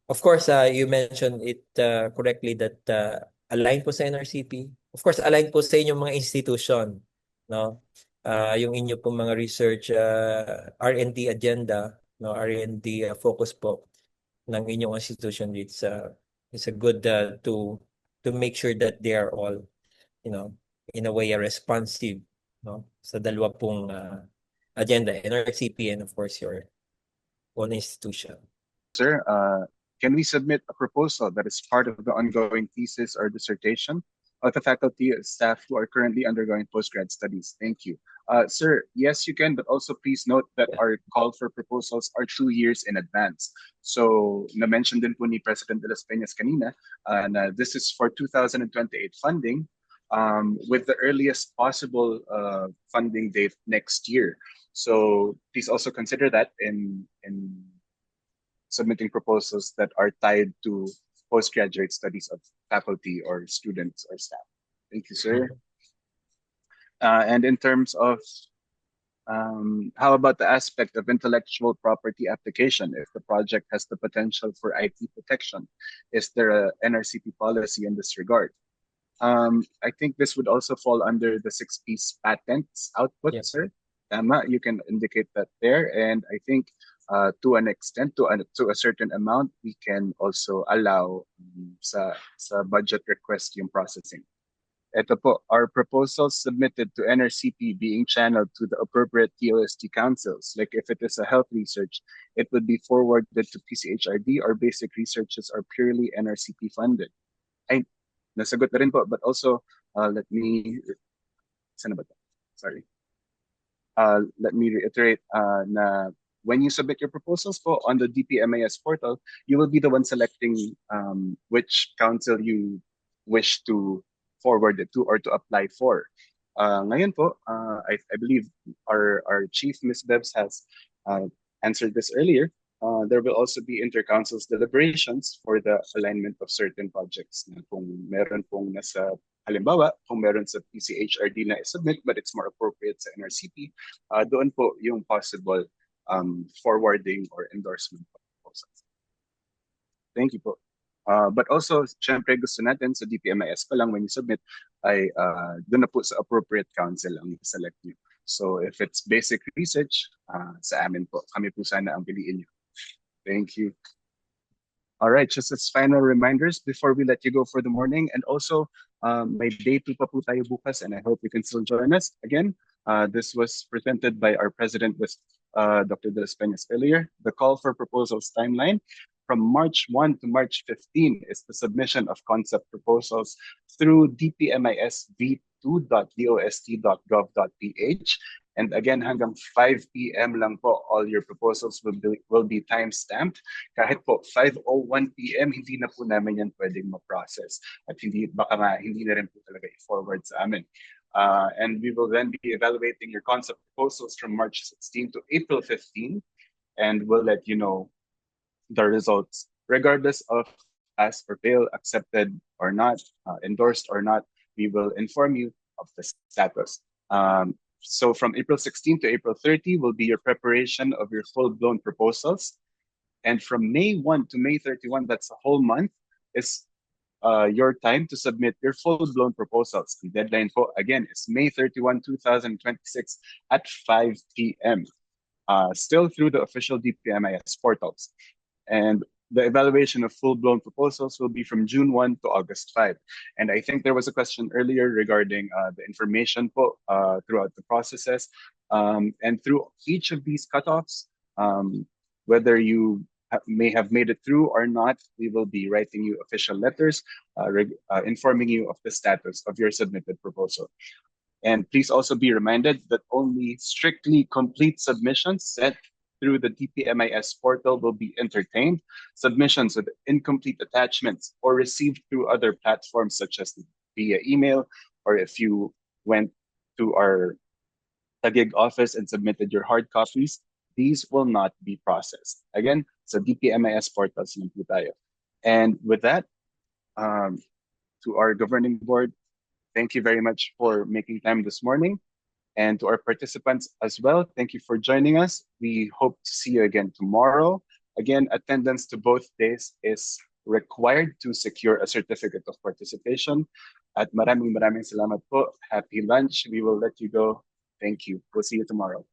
of course, you mentioned it correctly that align po sa NRCP. Of course, align po sa inyong mga institution, no? Yung inyo po mga research R&D agenda, no, R&D focus po ng inyong institution. It's a good to make sure that they are all, in a way responsive, no, sa dalawa pong agenda, NRCP and of course your own institution. Sir, can we submit a proposal that is part of the ongoing thesis or dissertation of the faculty and staff who are currently undergoing postgrad studies? Thank you. Sir, yes, you can, but also please note that our call for proposals are 2 years in advance. So, na-mention din po ni President de las Peñas kanina, na this is for 2028 funding with the earliest possible funding date next year. So, please also consider that in submitting proposals that are tied to postgraduate studies of faculty or students or staff. Thank you, sir. And in terms of how about the aspect of intellectual property application if the project has the potential for IP protection? Is there a NRCP policy in this regard? I think this would also fall under the 6-piece patents output, yes, sir. Tama, you can indicate that there. And I think to an extent, to a certain amount, we can also allow sa budget request yung processing. Ito po, our proposals submitted to NRCP being channeled to the appropriate TOST councils. Like if it is a health research, it would be forwarded to PCHRD, or basic researches are purely NRCP funded. Ay, nasagot na rin po, but also let me, saan ba ito? Sorry. Let me reiterate na when you submit your proposals po on the DPMAS portal, you will be the one selecting which council you wish to forward it to or to apply for. Ngayon po, I believe our chief, Ms. Bebs, has answered this earlier. There will also be inter-councils deliberations for the alignment of certain projects. Kung meron pong nasa, halimbawa, kung meron sa PCHRD na i-submit but it's more appropriate sa NRCP, doon po yung possible forwarding or endorsement proposals. Thank you po. But also, syempre gusto natin sa DPMIS pa lang when you submit ay doon na po sa appropriate council ang i-select nyo. So if it's basic research, sa amin po, kami po sana ang piliin nyo. Thank you. All right, just as final reminders before we let you go for the morning, and also may day 2 pa po tayo bukas, and I hope you can still join us. Again, this was presented by our president, Dr. De Las Peñas earlier. The call for proposals timeline from March 1 to March 15 is the submission of concept proposals through dpmis v2.dost.gov.ph. And again, hanggang 5 p.m. lang po, all your proposals will be time-stamped. Kahit po 5:01 p.m., hindi na po namin yan pwedeng ma-process. At baka nga, hindi na rin po talaga i-forward sa amin. And we will then be evaluating your concept proposals from March 16 to April 15, and we'll let you know the results, regardless of pass or fail, accepted or not, endorsed or not. We will inform you of the status. So from April 16 to April 30 will be your preparation of your full-blown proposals. And from May 1 to May 31, that's a whole month, is your time to submit your full-blown proposals. The deadline po, again, is May 31, 2026 at 5 p.m. Still through the official DPMIS portals. And the evaluation of full-blown proposals will be from June 1 to August 5. And I think there was a question earlier regarding the information throughout the processes. And through each of these cutoffs, whether you may have made it through or not, we will be writing you official letters informing you of the status of your submitted proposal. And please also be reminded that only strictly complete submissions sent through the DPMIS portal will be entertained. Submissions with incomplete attachments or received through other platforms such as via email, or if you went to our Taguig office and submitted your hard copies, these will not be processed. Again, so DPMIS portals lang po tayo. And with that, to our governing board, thank you very much for making time this morning. And to our participants as well, thank you for joining us. We hope to see you again tomorrow. Again, attendance to both days is required to secure a certificate of participation. At maraming salamat po. Happy lunch. We will let you go. Thank you. We'll see you tomorrow.